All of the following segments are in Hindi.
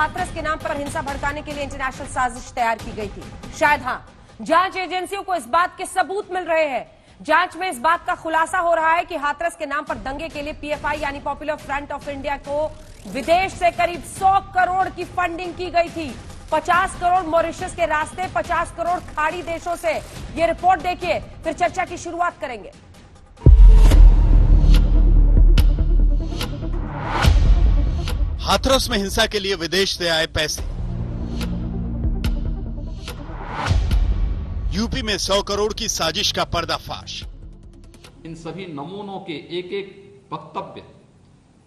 हाथरस के नाम पर हिंसा भड़काने के लिए इंटरनेशनल साजिश तैयार की गई थी। शायद हां, जांच एजेंसियों को इस बात के सबूत मिल रहे हैं। जांच में इस बात का खुलासा हो रहा है कि हाथरस के नाम पर दंगे के लिए पीएफआई यानी पॉपुलर फ्रंट ऑफ इंडिया को विदेश से करीब 100 करोड़ की फंडिंग की गई थी। 50 करोड़ मॉरिशस के रास्ते, 50 करोड़ खाड़ी देशों से। ये रिपोर्ट देखिए, फिर चर्चा की शुरुआत करेंगे। हाथरस में हिंसा के लिए विदेश से आए पैसे। यूपी में 100 करोड़ की साजिश का पर्दाफाश। इन सभी नमूनों के एक एक वक्तव्य,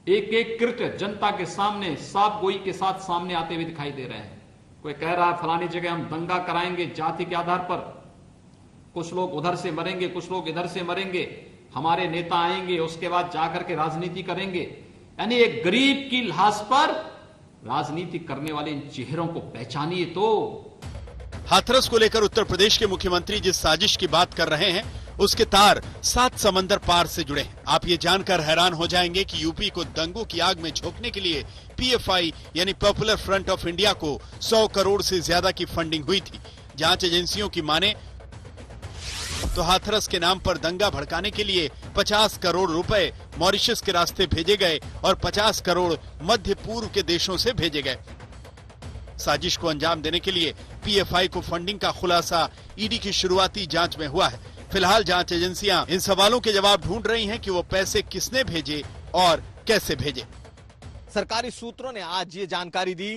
एक एक कृत्य जनता के सामने साफ गोई के साथ सामने आते हुए दिखाई दे रहे हैं। कोई कह रहा है फलानी जगह हम दंगा कराएंगे जाति के आधार पर, कुछ लोग उधर से मरेंगे, कुछ लोग इधर से मरेंगे, हमारे नेता आएंगे उसके बाद जाकर के राजनीति करेंगे। यानी एक गरीब की लाश पर राजनीति करने वाले इन चेहरों को पहचानिए। तो हाथरस को लेकर उत्तर प्रदेश के मुख्यमंत्री जिस साजिश की बात कर रहे हैं उसके तार 7 समंदर पार से जुड़े हैं। आप ये जानकर हैरान हो जाएंगे कि यूपी को दंगों की आग में झोंकने के लिए पीएफआई यानी पॉपुलर फ्रंट ऑफ इंडिया को 100 करोड़ से ज्यादा की फंडिंग हुई थी। जांच एजेंसियों की माने तो हाथरस के नाम पर दंगा भड़काने के लिए 50 करोड़ रुपए मॉरिशस के रास्ते भेजे गए और 50 करोड़ मध्य पूर्व के देशों से भेजे गए। साजिश को अंजाम देने के लिए पीएफआई को फंडिंग का खुलासा ईडी की शुरुआती जांच में हुआ है। फिलहाल जांच एजेंसियां इन सवालों के जवाब ढूंढ रही हैं कि वो पैसे किसने भेजे और कैसे भेजे। सरकारी सूत्रों ने आज ये जानकारी दी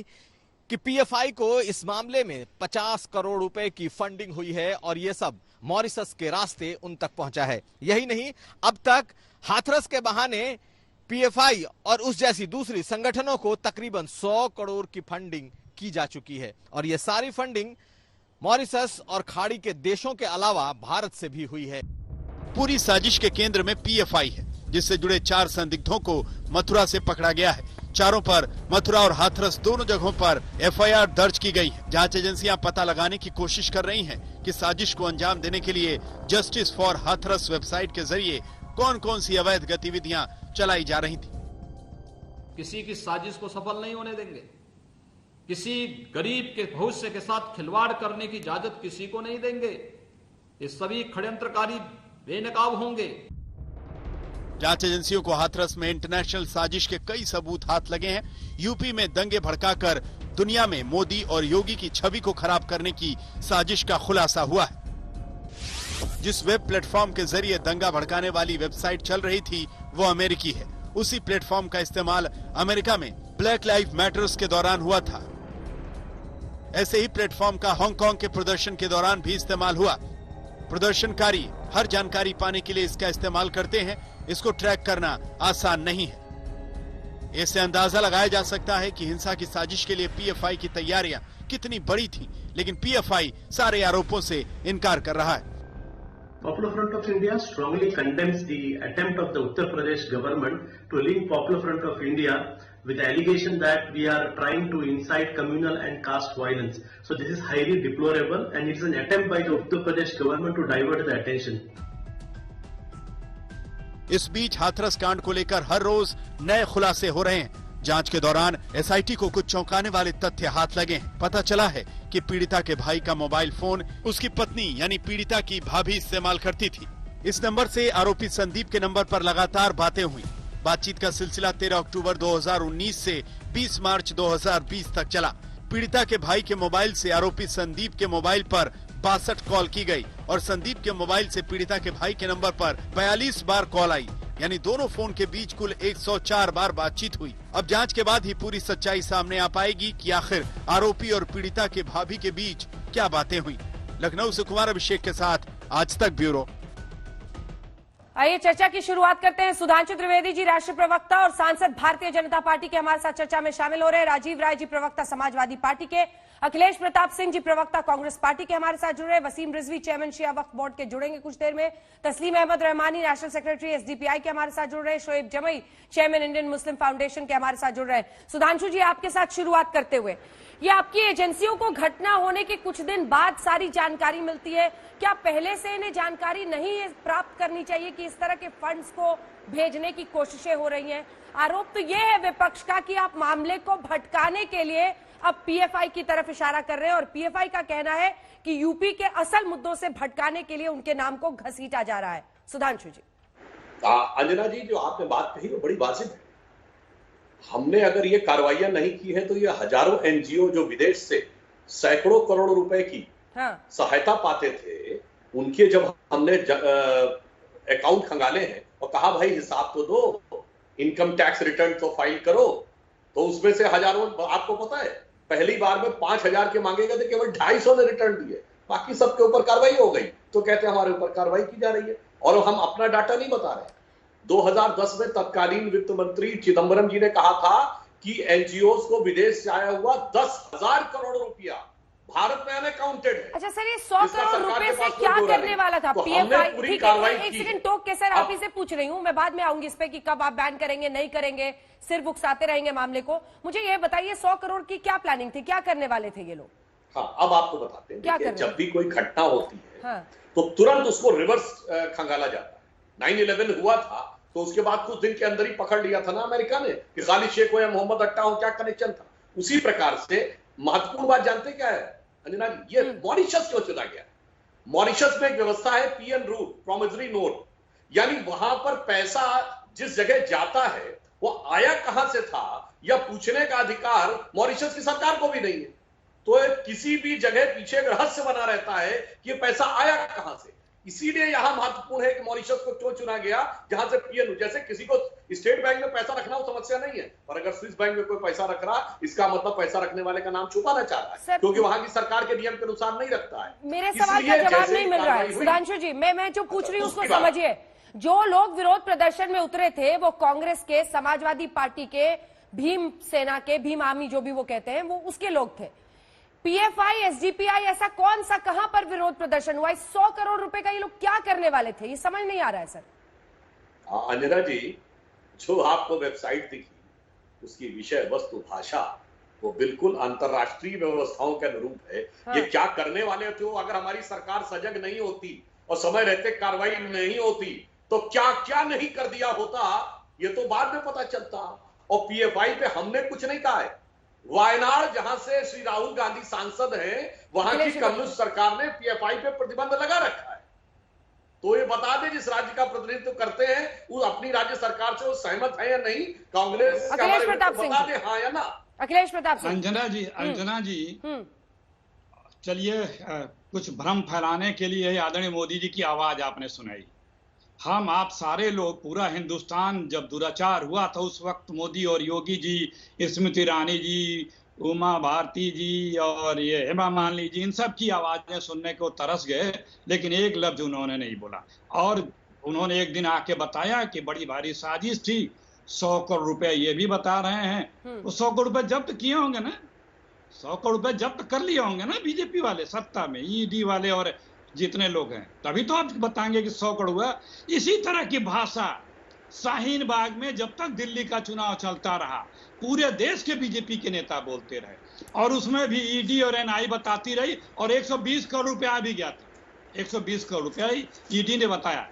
कि पीएफआई को इस मामले में 50 करोड़ रुपए की फंडिंग हुई है और ये सब मॉरिशस के रास्ते उन तक पहुंचा है। यही नहीं, अब तक हाथरस के बहाने पीएफआई और उस जैसी दूसरी संगठनों को तकरीबन 100 करोड़ की फंडिंग की जा चुकी है और ये सारी फंडिंग मॉरिशस और खाड़ी के देशों के अलावा भारत से भी हुई है। पूरी साजिश के केंद्र में पीएफआई है, जिससे जुड़े 4 संदिग्धों को मथुरा से पकड़ा गया है। चारों पर, मथुरा और हाथरस दोनों जगहों पर एफआईआर दर्ज की गई है। जांच एजेंसियां पता लगाने की कोशिश कर रही हैं कि साजिश को अंजाम देने के लिए जस्टिस फॉर हाथरस वेबसाइट के जरिए कौन कौन सी अवैध गतिविधियां चलाई जा रही थी। किसी की साजिश को सफल नहीं होने देंगे। किसी गरीब के भविष्य के साथ खिलवाड़ करने की इजाजत किसी को नहीं देंगे। ये सभी षड्यंत्रकारी बेनकाब होंगे। जांच एजेंसियों को हाथरस में इंटरनेशनल साजिश के कई सबूत हाथ लगे हैं। यूपी में दंगे भड़काकर दुनिया में मोदी और योगी की छवि को खराब करने की साजिश का खुलासा हुआ है। जिस वेब प्लेटफॉर्म के जरिए दंगा भड़काने वाली वेबसाइट चल रही थी वो अमेरिकी है। उसी प्लेटफॉर्म का इस्तेमाल अमेरिका में ब्लैक लाइव मैटर्स के दौरान हुआ था। ऐसे ही प्लेटफॉर्म का हांगकांग के प्रदर्शन के दौरान भी इस्तेमाल हुआ। प्रदर्शनकारी हर जानकारी पाने के लिए इसका इस्तेमाल करते हैं। इसको ट्रैक करना आसान नहीं है। इससे अंदाजा लगाया जा सकता है कि हिंसा की साजिश के लिए पीएफआई की तैयारियां कितनी बड़ी थी, लेकिन पीएफआई सारे आरोपों से इनकार कर रहा है। Popular Front of India strongly condemns the attempt of the Uttar Pradesh government to link Popular Front of India with the allegation that we are trying to incite communal and caste violence. So this is highly deplorable and it is an attempt by the Uttar Pradesh government to divert the attention. इस बीच हाथरस कांड को लेकर हर रोज नए खुलासे हो रहे हैं। जांच के दौरान एसआईटी को कुछ चौंकाने वाले तथ्य हाथ लगे हैं। पता चला है कि पीड़िता के भाई का मोबाइल फोन उसकी पत्नी यानी पीड़िता की भाभी इस्तेमाल करती थी। इस नंबर से आरोपी संदीप के नंबर पर लगातार बातें हुई। बातचीत का सिलसिला 13 अक्टूबर 2019 से 20 मार्च 2020 तक चला। पीड़िता के भाई के मोबाइल से आरोपी संदीप के मोबाइल पर 62 कॉल की गई और संदीप के मोबाइल से पीड़िता के भाई के नंबर पर 42 बार कॉल आई, यानी दोनों फोन के बीच कुल 104 बार बातचीत हुई। अब जांच के बाद ही पूरी सच्चाई सामने आ पाएगी कि आखिर आरोपी और पीड़िता के भाभी के बीच क्या बातें हुई। लखनऊ से कुमार अभिषेक के साथ आज तक ब्यूरो। आइए चर्चा की शुरुआत करते हैं। सुधांशु त्रिवेदी जी राष्ट्रीय प्रवक्ता और सांसद भारतीय जनता पार्टी के हमारे साथ चर्चा में शामिल हो रहे हैं। राजीव राय जी प्रवक्ता समाजवादी पार्टी के, अखिलेश प्रताप सिंह जी प्रवक्ता कांग्रेस पार्टी के हमारे साथ जुड़ रहे हैं। वसीम रिजवी चेयरमैन शिया वक्फ बोर्ड के जुड़ेंगे कुछ देर में। Tasleem Ahmed Rahmani national secretary SDPI के हमारे साथ जुड़ रहे हैं। Shoaib Jamai chairman Indian Muslim Foundation के हमारे साथ जुड़ रहे हैं। सुधांशु जी आपके साथ शुरुआत करते हुए, ये आपकी एजेंसियों को घटना होने के कुछ दिन बाद सारी जानकारी मिलती है, क्या पहले से इन्हें जानकारी नहीं प्राप्त करनी चाहिए कि इस तरह के फंड्स को भेजने की कोशिशें हो रही हैं? आरोप तो ये है विपक्ष का कि आप मामले को भटकाने के लिए अब पीएफआई की तरफ इशारा कर रहे हैं और पीएफआई का कहना है कि यूपी के असल मुद्दों से भटकाने के लिए उनके नाम को घसीटा जा रहा है। सुधांशु जी। अंजना जी, जो आपने बात कही वो बड़ी वाजिब है। हमने अगर ये कार्रवाइयां नहीं की है तो ये हजारों एनजीओ जो विदेश से सैकड़ों करोड़ रुपए की सहायता पाते थे, उनके जब हमने अकाउंट खंगाले हैं और कहा भाई हिसाब तो दो, इनकम टैक्स रिटर्न तो फाइल करो, तो उसमें से हजारों, आपको पता है पहली बार में 5,000 के मांगे गए थे, केवल 250 ने रिटर्न दिए, बाकी सबके ऊपर कार्रवाई हो गई। तो कहते हैं हमारे ऊपर कार्रवाई की जा रही है और हम अपना डाटा नहीं बता रहे। 2010 में तत्कालीन वित्त मंत्री चिदम्बरम जी ने कहा था कि एनजीओ को विदेश से आया हुआ 10,000 करोड़ रुपया भारत में अनअकाउंटेड है। अच्छा सर, ये 100 करोड़ रुपए से क्या करने वाला था पीएफआई? ठीक है, एक सेकंड टोक के सर, आप ही से पूछ रही हूँ, मैं बाद में आऊंगी इस पे कि कब आप बैन करेंगे नहीं करेंगे, सिर्फ उकसाते रहेंगे मामले को। मुझे ये बताइए 100 करोड़ की क्या प्लानिंग थी, क्या करने वाले थे ये लोग? हाँ, अब आपको बताते हैं। क्या जब भी कोई घटना होती है हाँ। तो तुरंत उसको रिवर्स खंगाला जाता है। 9/11 हुआ था तो उसके बाद कुछ दिन के अंदर ही पकड़ लिया था ना अमेरिका ने कि खालिद शेख हो या मोहम्मद अट्टा हो, क्या कनेक्शन था। उसी प्रकार से महत्वपूर्ण बात जानते क्या है अंजना जी, ये मॉरिशस क्यों चुना गया? मॉरिशस में एक व्यवस्था है पीएन रूल, प्रोमिसरी नोट, यानी वहां पर पैसा जिस जगह जाता है वो आया कहां से था या पूछने का अधिकार मॉरिशस की सरकार को भी नहीं है। तो किसी भी जगह पीछे रहस्य बना रहता है कि ये पैसा आया कहां से। इसीलिए यहां महत्वपूर्ण है कि मॉरिशस को क्यों चुना गया, जहां से पीएन, जैसे किसी को स्टेट बैंक में पैसा रखना वो समस्या नहीं है, पर अगर स्विस बैंक में कोई पैसा रख रहा, इसका मतलब पैसा रखने वाले का नाम छुपाना चाह रहा है, क्योंकि वहां की सरकार के नियम के अनुसार नहीं रखता है। मेरे सवाल का जवाब नहीं मिल रहा है सुधांशु जी। मैं जो पूछ रही हूँ उसको समझिए। जो लोग विरोध प्रदर्शन में उतरे थे वो कांग्रेस के, समाजवादी पार्टी के, भीम सेना के, भीम आर्मी जो भी वो कहते हैं, वो उसके लोग थे। पीएफआई, एसडीपीआई, ऐसा कौन सा कहां पर विरोध प्रदर्शन हुआ? 100 करोड़ रुपए का ये लोग क्या करने वाले थे, ये समझ नहीं आ रहा है सर। अंजना जी, जो आपको वेबसाइट दिखी उसकी विषय वस्तु भाषा वो बिल्कुल अंतरराष्ट्रीय व्यवस्थाओं के अनुरूप है। हाँ। ये क्या करने वाले थे? अगर हमारी सरकार सजग नहीं होती और समय रहते कार्रवाई नहीं होती तो क्या क्या नहीं कर दिया होता, ये तो बाद में पता चलता। और पीएफआई पे हमने कुछ नहीं कहा है। वायनाड जहां से श्री राहुल गांधी सांसद हैं, वहां की कम्युनिस्ट सरकार ने पीएफआई पे प्रतिबंध लगा रखा है। तो ये बता दें जिस राज्य का प्रतिनिधित्व करते हैं वो अपनी राज्य सरकार से वो सहमत है या नहीं। कांग्रेस बता दे हाँ या ना। अखिलेश प्रताप सिंह। अंजना जी चलिए, कुछ भ्रम फैलाने के लिए आदरणीय मोदी जी की आवाज आपने सुनाई। हम आप सारे लोग, पूरा हिंदुस्तान जब दुराचार हुआ था उस वक्त मोदी और योगी जी, स्मृति ईरानी जी, उमा भारती जी और ये हेमा मालिनी जी, इन सब की आवाजें सुनने को तरस गए, लेकिन एक लफ्ज उन्होंने नहीं बोला। और उन्होंने एक दिन आके बताया कि बड़ी भारी साजिश थी, 100 करोड़ रुपए ये भी बता रहे हैं। तो 100 करोड़ रुपए जब्त किए होंगे ना, 100 करोड़ रुपए जब्त कर लिए होंगे ना बीजेपी वाले, सत्ता में ईडी वाले और जितने लोग हैं, तभी तो आप बताएंगे कि 100 करोड़ हुआ। इसी तरह की भाषा शाहीन बाग में जब तक दिल्ली का चुनाव चलता रहा पूरे देश के बीजेपी के नेता बोलते रहे, और उसमें भी ईडी और एनआई बताती रही, और 120 करोड़ रुपया आ भी गया था। 120 करोड़ रुपया ईडी ने बताया।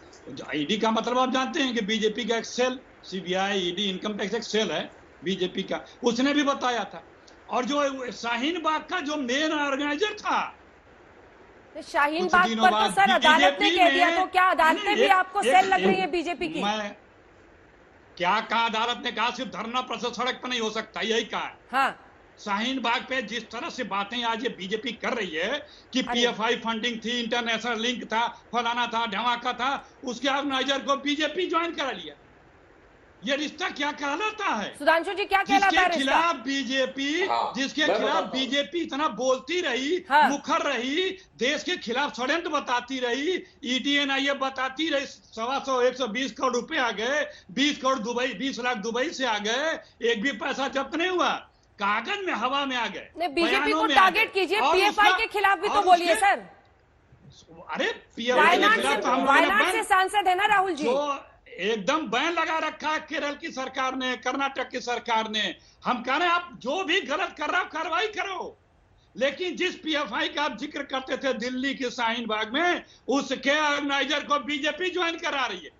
ईडी का मतलब आप जानते हैं कि बीजेपी का एक cell, CBI, ED, income tax एक सेल है बीजेपी का, उसने भी बताया था। और जो शाहीन बाग का जो मेन ऑर्गेनाइजर था, शाहीन बाग पर तो सर अदालत ने कह दिया, तो क्या अदालत ने भी आपको सेल लग रही है बीजेपी की? मैं क्या कहा? अदालत ने कहा सिर्फ धरना प्रदर्शन सड़क पर नहीं हो सकता, यही कहा। हाँ। शाहीन बाग पे जिस तरह से बातें आज ये बीजेपी कर रही है कि पीएफआई फंडिंग थी, इंटरनेशनल लिंक था, फलाना था, धमाका था, उसके ऑर्गेनाइजर को बीजेपी ज्वाइन करा लिया। ये रिश्ता क्या कहलाता है? सुधांशु जी क्या कहलाता है? जिसके खिलाफ बीजेपी इतना बोलती रही, मुखर रही, देश के खिलाफ षड्यंत्र बताती रही, ईडी एनआईए बताती रही, 120 करोड़ रुपए आ गए, 20 करोड़ दुबई, 20 लाख दुबई से आ गए, एक भी पैसा जब्त नहीं हुआ, कागज में हवा में आ गए। बीजेपी को टारगेट कीजिए, पीएफआई के खिलाफ भी तो बोलिए सर। अरे पीएफआई के खिलाफ वायनाड से सांसद है ना राहुल जी, एकदम बैन लगा रखा है केरल की सरकार ने, कर्नाटक की सरकार ने। हम कह रहे हैं आप जो भी गलत कर रहा हो कार्रवाई करो, लेकिन जिस पीएफआई का आप जिक्र करते थे दिल्ली के शाहीन बाग में, उसके ऑर्गेनाइजर को बीजेपी ज्वाइन करा रही है।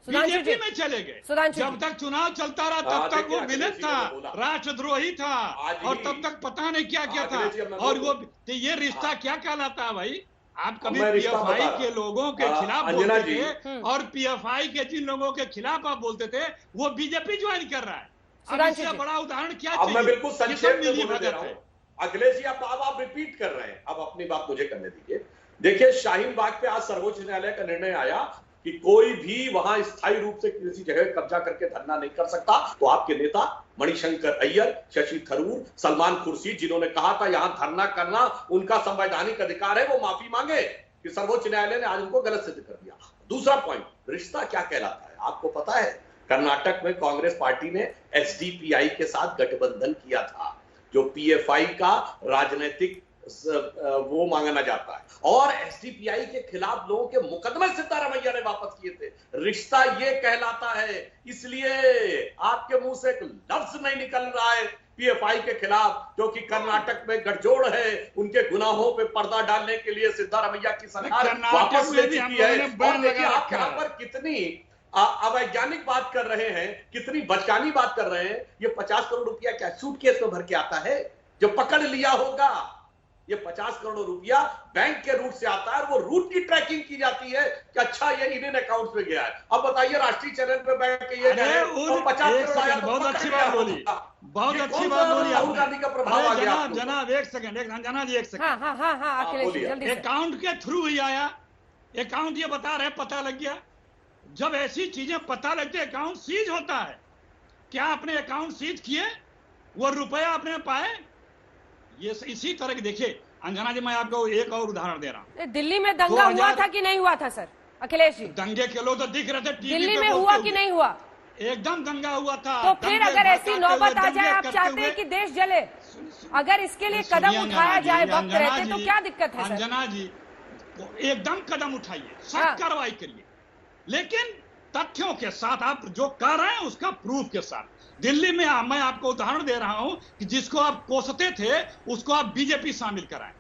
सुधांशु बीजेपी जी। में चले गए। सुधांशु जब जी। तक चुनाव चलता रहा तब तक देखिए, वो विलेन अखिलेश जी था, ने बोला। राष्ट्रद्रोही था, आज और ही- तब तक पता नहीं क्या क्या था। अखिलेश जी, अब मैं और वो बोलूं। तो ये रिश्ता क्या कहलाता है भाई? आप कभी मैं रिश्ता बता पीएफआई रहा के हूं। लोगों के खिलाफ अंजना बोलते जी। थे, और पीएफआई के जिन लोगों के खिलाफ आप बोलते थे वो बीजेपी ज्वाइन कर रहा है। अब सुधांशु इससे जी। बड़ा उदाहरण क्या अब मैं चाहिए? बिल्कुल ये सब संक्षेप में मिली बोलने दे भगत रहा है। हूं। अखिलेश जी, अब आप रिपीट कर रहे हैं, अब अपनी बात मुझे करने दीजिए। देखिए, शाहीन बाग पे आज सर्वोच्च न्यायालय का निर्णय आया कि कोई भी वहां स्थायी रूप से किसी जगह कब्जा करके धरना नहीं कर सकता। तो आपके नेता मणिशंकर अय्यर, शशि थरूर, सलमान खुर्शीद, जिन्होंने कहा था यहां धरना करना उनका संवैधानिक अधिकार है, वो माफी मांगे कि सर्वोच्च न्यायालय ने आज उनको गलत सिद्ध कर दिया। दूसरा पॉइंट, रिश्ता क्या कहलाता है आपको पता है? कर्नाटक में कांग्रेस पार्टी ने एसडीपीआई के साथ गठबंधन किया था, जो पीएफआई का राजनीतिक वो मांगना जाता है, और एसडीपीआई के खिलाफ लोगों के मुकदमे सिद्धारमैया ने वापस किए थे। रिश्ता ये कहलाता है। इसलिए आपके मुंह से एक लफ्ज नहीं निकल रहा है पीएफआई के खिलाफ, जो कि कर्नाटक में गठजोड़ है, उनके गुनाहों पे पर्दा डालने के लिए सिद्धारमैया की सरकार वापस ले चुकी है। और देखिए, आप यहाँ पर कितनी अवैज्ञानिक बात कर रहे हैं, कितनी बचकानी बात कर रहे हैं। ये 50 करोड़ रुपया क्या सूटकेस में भर के आता है? जो पकड़ लिया होगा, ये 50 करोड़ रुपया बैंक के रूट से आता है, और वो रूट की ट्रैकिंग की जाती है कि अच्छा ये इंडियन अकाउंट में गया है। अब बताइए, राष्ट्रीय चैनल पे बैंक के ये गए और 50 करोड़ आया तो बहुत पकड़ अच्छी लिया बात बोली, होगा। बहुत ये अच्छी कौन बात सा बोली राहुल आपने। गांधी का प्रभाव आ गया? जनाब जनाब एक सेकंड, अंजना जी एक सेकंड। हाँ हाँ हाँ हाँ अखिलेश जी बोलिए। जल्दी से। अकाउंट के थ्रू ही आया, अकाउंट ये बता रहे पता लग गया। जब ऐसी चीजें पता लगती है अकाउंट सीज होता है। क्या आपने अकाउंट सीज किए? वो रुपया आपने पाए? ये इसी तरह के देखिए अंजना जी, मैं आपको एक और उदाहरण दे रहा हूं। दिल्ली में दंगा हुआ था कि नहीं हुआ था सर अखिलेश जी? दंगे के लोग तो दिख रहे थे टीवी दिल्ली पे में बोलते हुआ हुए। कि नहीं हुआ? एकदम दंगा हुआ था। तो फिर दंगे अगर ऐसी भड़काते नौबत हुए, आ जाए, दंगे आप करते चाहते हुए। हैं कि देश जले, अगर इसके लिए सुनिए कदम उठाया अंजना जाए जी, वक्त अंजना रहते तो जी, क्या दिक्कत है सर? अंजना जी, तो एकदम कदम उठाइए, हाँ। सख्त कार्रवाई करिए, लेकिन तथ्यों के साथ। आप जो कर रहे हैं उसका प्रूफ के साथ। दिल्ली में मैं आपको उदाहरण दे रहा हूं कि जिसको आप कोसते थे उसको आप बीजेपी शामिल कराएं,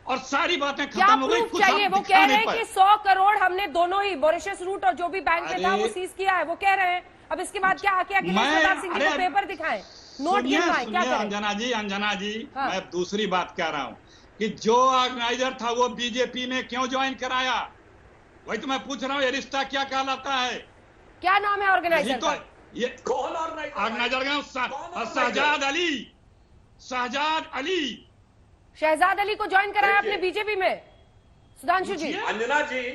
और सारी बातें क्या खत्म हो गई। प्रूफ कुछ चाहिए? आप वो दिखा कह नहीं रहे हैं पाए। कि 100 करोड़ हमने दोनों ही मॉरिशस रूट और जो भी बैंक में था वो अरे, सीज किया है, वो कह रहे हैं। अब इसके बाद क्या आके अखिलेश प्रताप सिंह जी को पेपर दिखाएं, नोट सुनिए, गिनवाएं, क्या सुनिए करें? अंजना जी हाँ। मैं दूसरी बात कह रहा हूं कि जो ऑर्गेनाइजर था वो बीजेपी में क्यों ज्वाइन कराया? वही तो मैं पूछ रहा हूं, ये रिश्ता क्या कहलाता है? क्या नाम है यही ऑर्गेनाइजर तो का? कौन ऑर्गेनाइजर का शहजाद अली शहजाद अली को ज्वाइन कराया देखिए। आपने बीजेपी में? सुधांशु जी, अंजना जी,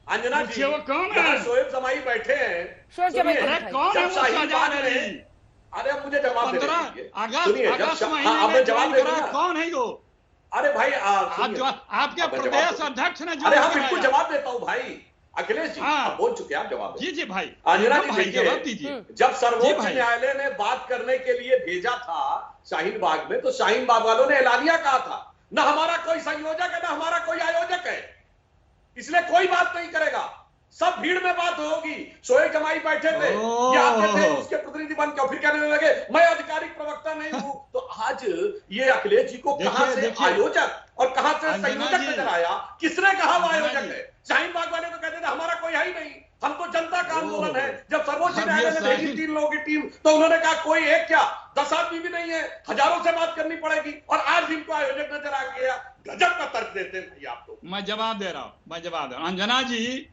पूछिए वो कौन है? यहाँ शोएब जमाई बैठे हैं। शोएब जमाई सुनिए, अरे कौन है जब वो शाहीन शहजाद बाग अली? में- अरे अब मुझे जवाब देने 15 दीजिए। अगस्त सुनिए, जब अगस्त अब महीने मैं में जवाब ज्वाइन दे करा। दूंगा। कौन है वो? अरे भाई आपके अब मैं प्रदेश जवाब दूं। अध्यक्ष ने अरे ज्वाइन हाँ, बिल्कुल कराया। जवाब देता हूँ भाई। अखिलेश जी, हाँ। आप बोल चुके हैं, आप जवाब दें। जी जी भाई, अंजना एकदम जी भाई देखिए, जवाब दीजिए। जब जी सर्वोच्च भाई। न्यायालय ने बात करने के लिए भेजा था शाहीन बाग में, तो शाहीन बाग वालों ने ऐलानिया कहा था, ना हमारा कोई संयोजक है, ना हमारा कोई आयोजक है, इसलिए कोई बात नहीं करेगा। सब भीड़ में बात होगी। शोएब जमाई बैठे थे, ये आते थे, उसके प्रतिनिधि बन के फिर कहने लगे मैं आधिकारिक प्रवक्ता नहीं हूं। तो आज ये अखिलेश जी को कहां से देखिए। आयोजक और कहां से अंजना संयोजक जी। नजर आया? किसने कहा वो अंजना आयोजक जी। है? शाहीन बाग वाले तो कहते थे हमारा कोई है ही नहीं, हम तो जनता का आंदोलन है। जब सर्वोच्च अब न्यायालय ये ने भेजी शाहीन- 3 लोगों की टीम, तो उन्होंने कहा कोई एक क्या 10 आदमी भी नहीं है, हजारों से बात करनी पड़ेगी, और आज इनको आयोजक नजर आ गया। गजब का तर्क देते हैं भाई आप तो। मैं जवाब दे रहा हूं। अंजना जी,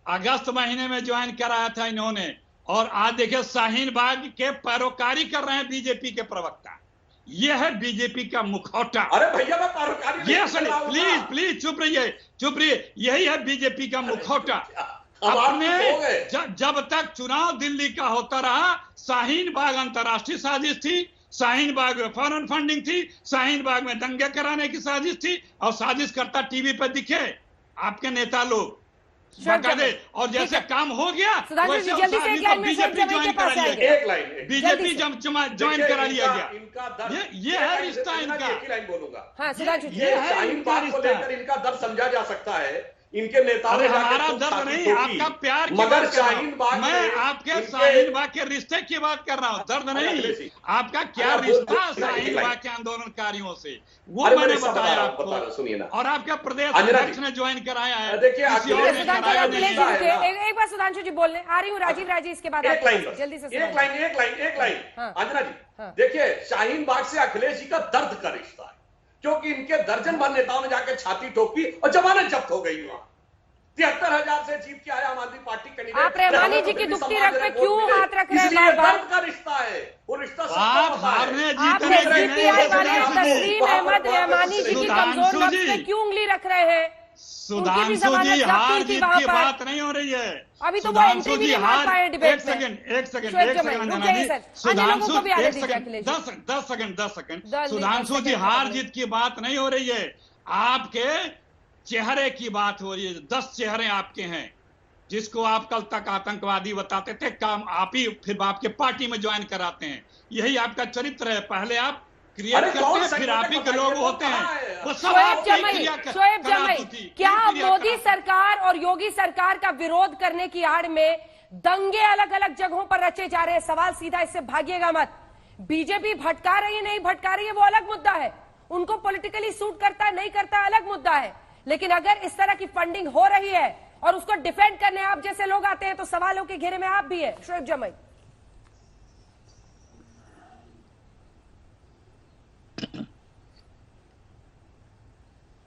अगस्त महीने में ज्वाइन कराया था इन्होंने, और आज देखिए शाहीन बाग के पैरोकारी कर रहे हैं बीजेपी के प्रवक्ता। ये है बीजेपी का मुखौटा। अरे भैया, मैं पैरोकारी ये नहीं सुनिए, कर रहा हूं प्लीज ना। प्लीज चुप रहिए। यही है बीजेपी का मुखौटा। अब आप अपने चुप हो गए। जब तक चुनाव दिल्ली का होता रहा, शाहीन बाग अंतर्राष्ट्रीय साजिश थी, शाहीन बाग में फॉरेन फंडिंग थी, शाहीन बाग में दंगे कराने की साजिश थी, और साजिश करता टीवी पर दिखे आपके नेता लोग बकायदे, और जैसे काम हो गया सुधांशु जी, जल्दी से एक लाइन में शोएब बीजेपी जमाई के ज्वाइन पास करा लिया आएंगे। गया। एक लाइन बीजेपी ज्वाइन करा लिया गया। इनका दर्द, ये है रिश्ता इनका। एक ही लाइन बोलूंगा। हाँ सुधांशु जी, ये है शाहीन इनका बाग को रिश्ता। लेकर इनका दर्द समझा जा सकता है इनके नेताओं अरे ने जाके हमारा खूब दर्द छाती नहीं, ठोकी। आपका प्यार की मगर बात कर रहा हूं। शाहीन बाग मैं में आपके इनके- शाहीन बाग के रिश्ते की बात कर रहा हूँ, दर्द अरे नहीं। अखिलेश जी, आपका क्या अरे रिश्ता बोल- शाहीन बोल- बाग के आंदोलनकारियों से, वो अरे मैंने मैं बताया बता रहा हूं, सुनिए ना। आपको। और आपका प्रदेश अंजना अध्यक्ष जी, ने ज्वाइन कराया है, देखिए, किसी और अखिलेश ने जी, सुधांशु कराया अखिलेश जी नहीं है। रुके, है ना। एक बार सुधांशु जी बोलने आ रही हूँ, राजीव जी इसके बाद एक आपको लाइन बस, जल्दी से एक सुनाइए। लाइन हाँ। अंजना जी, हाँ। देखिए शाहीन बाग से अखिलेश जी का दर्द का रिश्ता है, क्योंकि इनके दर्जन भर नेताओं ने जाके छाती ठोकी और जमानत जब्त हो गई वहां। 73,000 से जीत के आया आम आदमी पार्टी कैंडिडेट। आप रहमानी जी की दुखती रख पे क्यों हाथ रख रहे हैं बार-बार? दर्द का रिश्ता है, वो रिश्ता सबको आप पता है। हारने आपने जीतने की सीपीआई नहीं, वाले तस्लीम अहमद रहमानी जी की कमजोर सुधांशु नफ्स पे जी, क्यों उंगली रख रहे हैं? उनकी भी सुधांशु जमानत जी, जब्त हार हुई थी जीत वहां की पर। बात नहीं हो रही है। अभी तो वो सुधांशु एंट्री भी जी नहीं मार हार, पाए डिबेट एक में। सेकंड श्वेत जमाई, रुक अंजना जाइए जी, सर। अन्य लोगों को भी आने एक दीजिए सेकंड, अखिलेश 10 सेकंड दस सुधांशु जी, सेकंड हार अखिलेश। जीत की बात नहीं हो रही है, आपके चेहरे की बात हो रही है। 10 चेहरे आपके हैं, जिसको आप कल तक आतंकवादी बताते थे, काम आप ही फिर आपके पार्टी में ज्वाइन कराते हैं। यही आपका चरित्र है, पहले आप क्रिएट अरे करते कौन हैं, सा फिर क्रिएट आप ही के बताइए, लोग वो होते कहाँ हैं। है? वो सब शोएब आपकी जमाई, क्रिया शोएब करातू जमाई, थी। क्या ये क्रिया मोदी करातू। सरकार और योगी सरकार का विरोध करने की आड़ में दंगे अलग अलग जगहों पर रचे जा रहे हैं? सवाल सीधा, इससे भागिएगा मत। बीजेपी भटका रही है, नहीं भटका रही है, वो अलग मुद्दा है। उनको पॉलिटिकली सूट करता है, नहीं करता, अलग मुद्दा है। लेकिन अगर इस तरह की फंडिंग हो रही है और उसको डिफेंड करने आप जैसे लोग आते हैं, तो सवालों के घेरे में आप भी है। शोएब जमाई,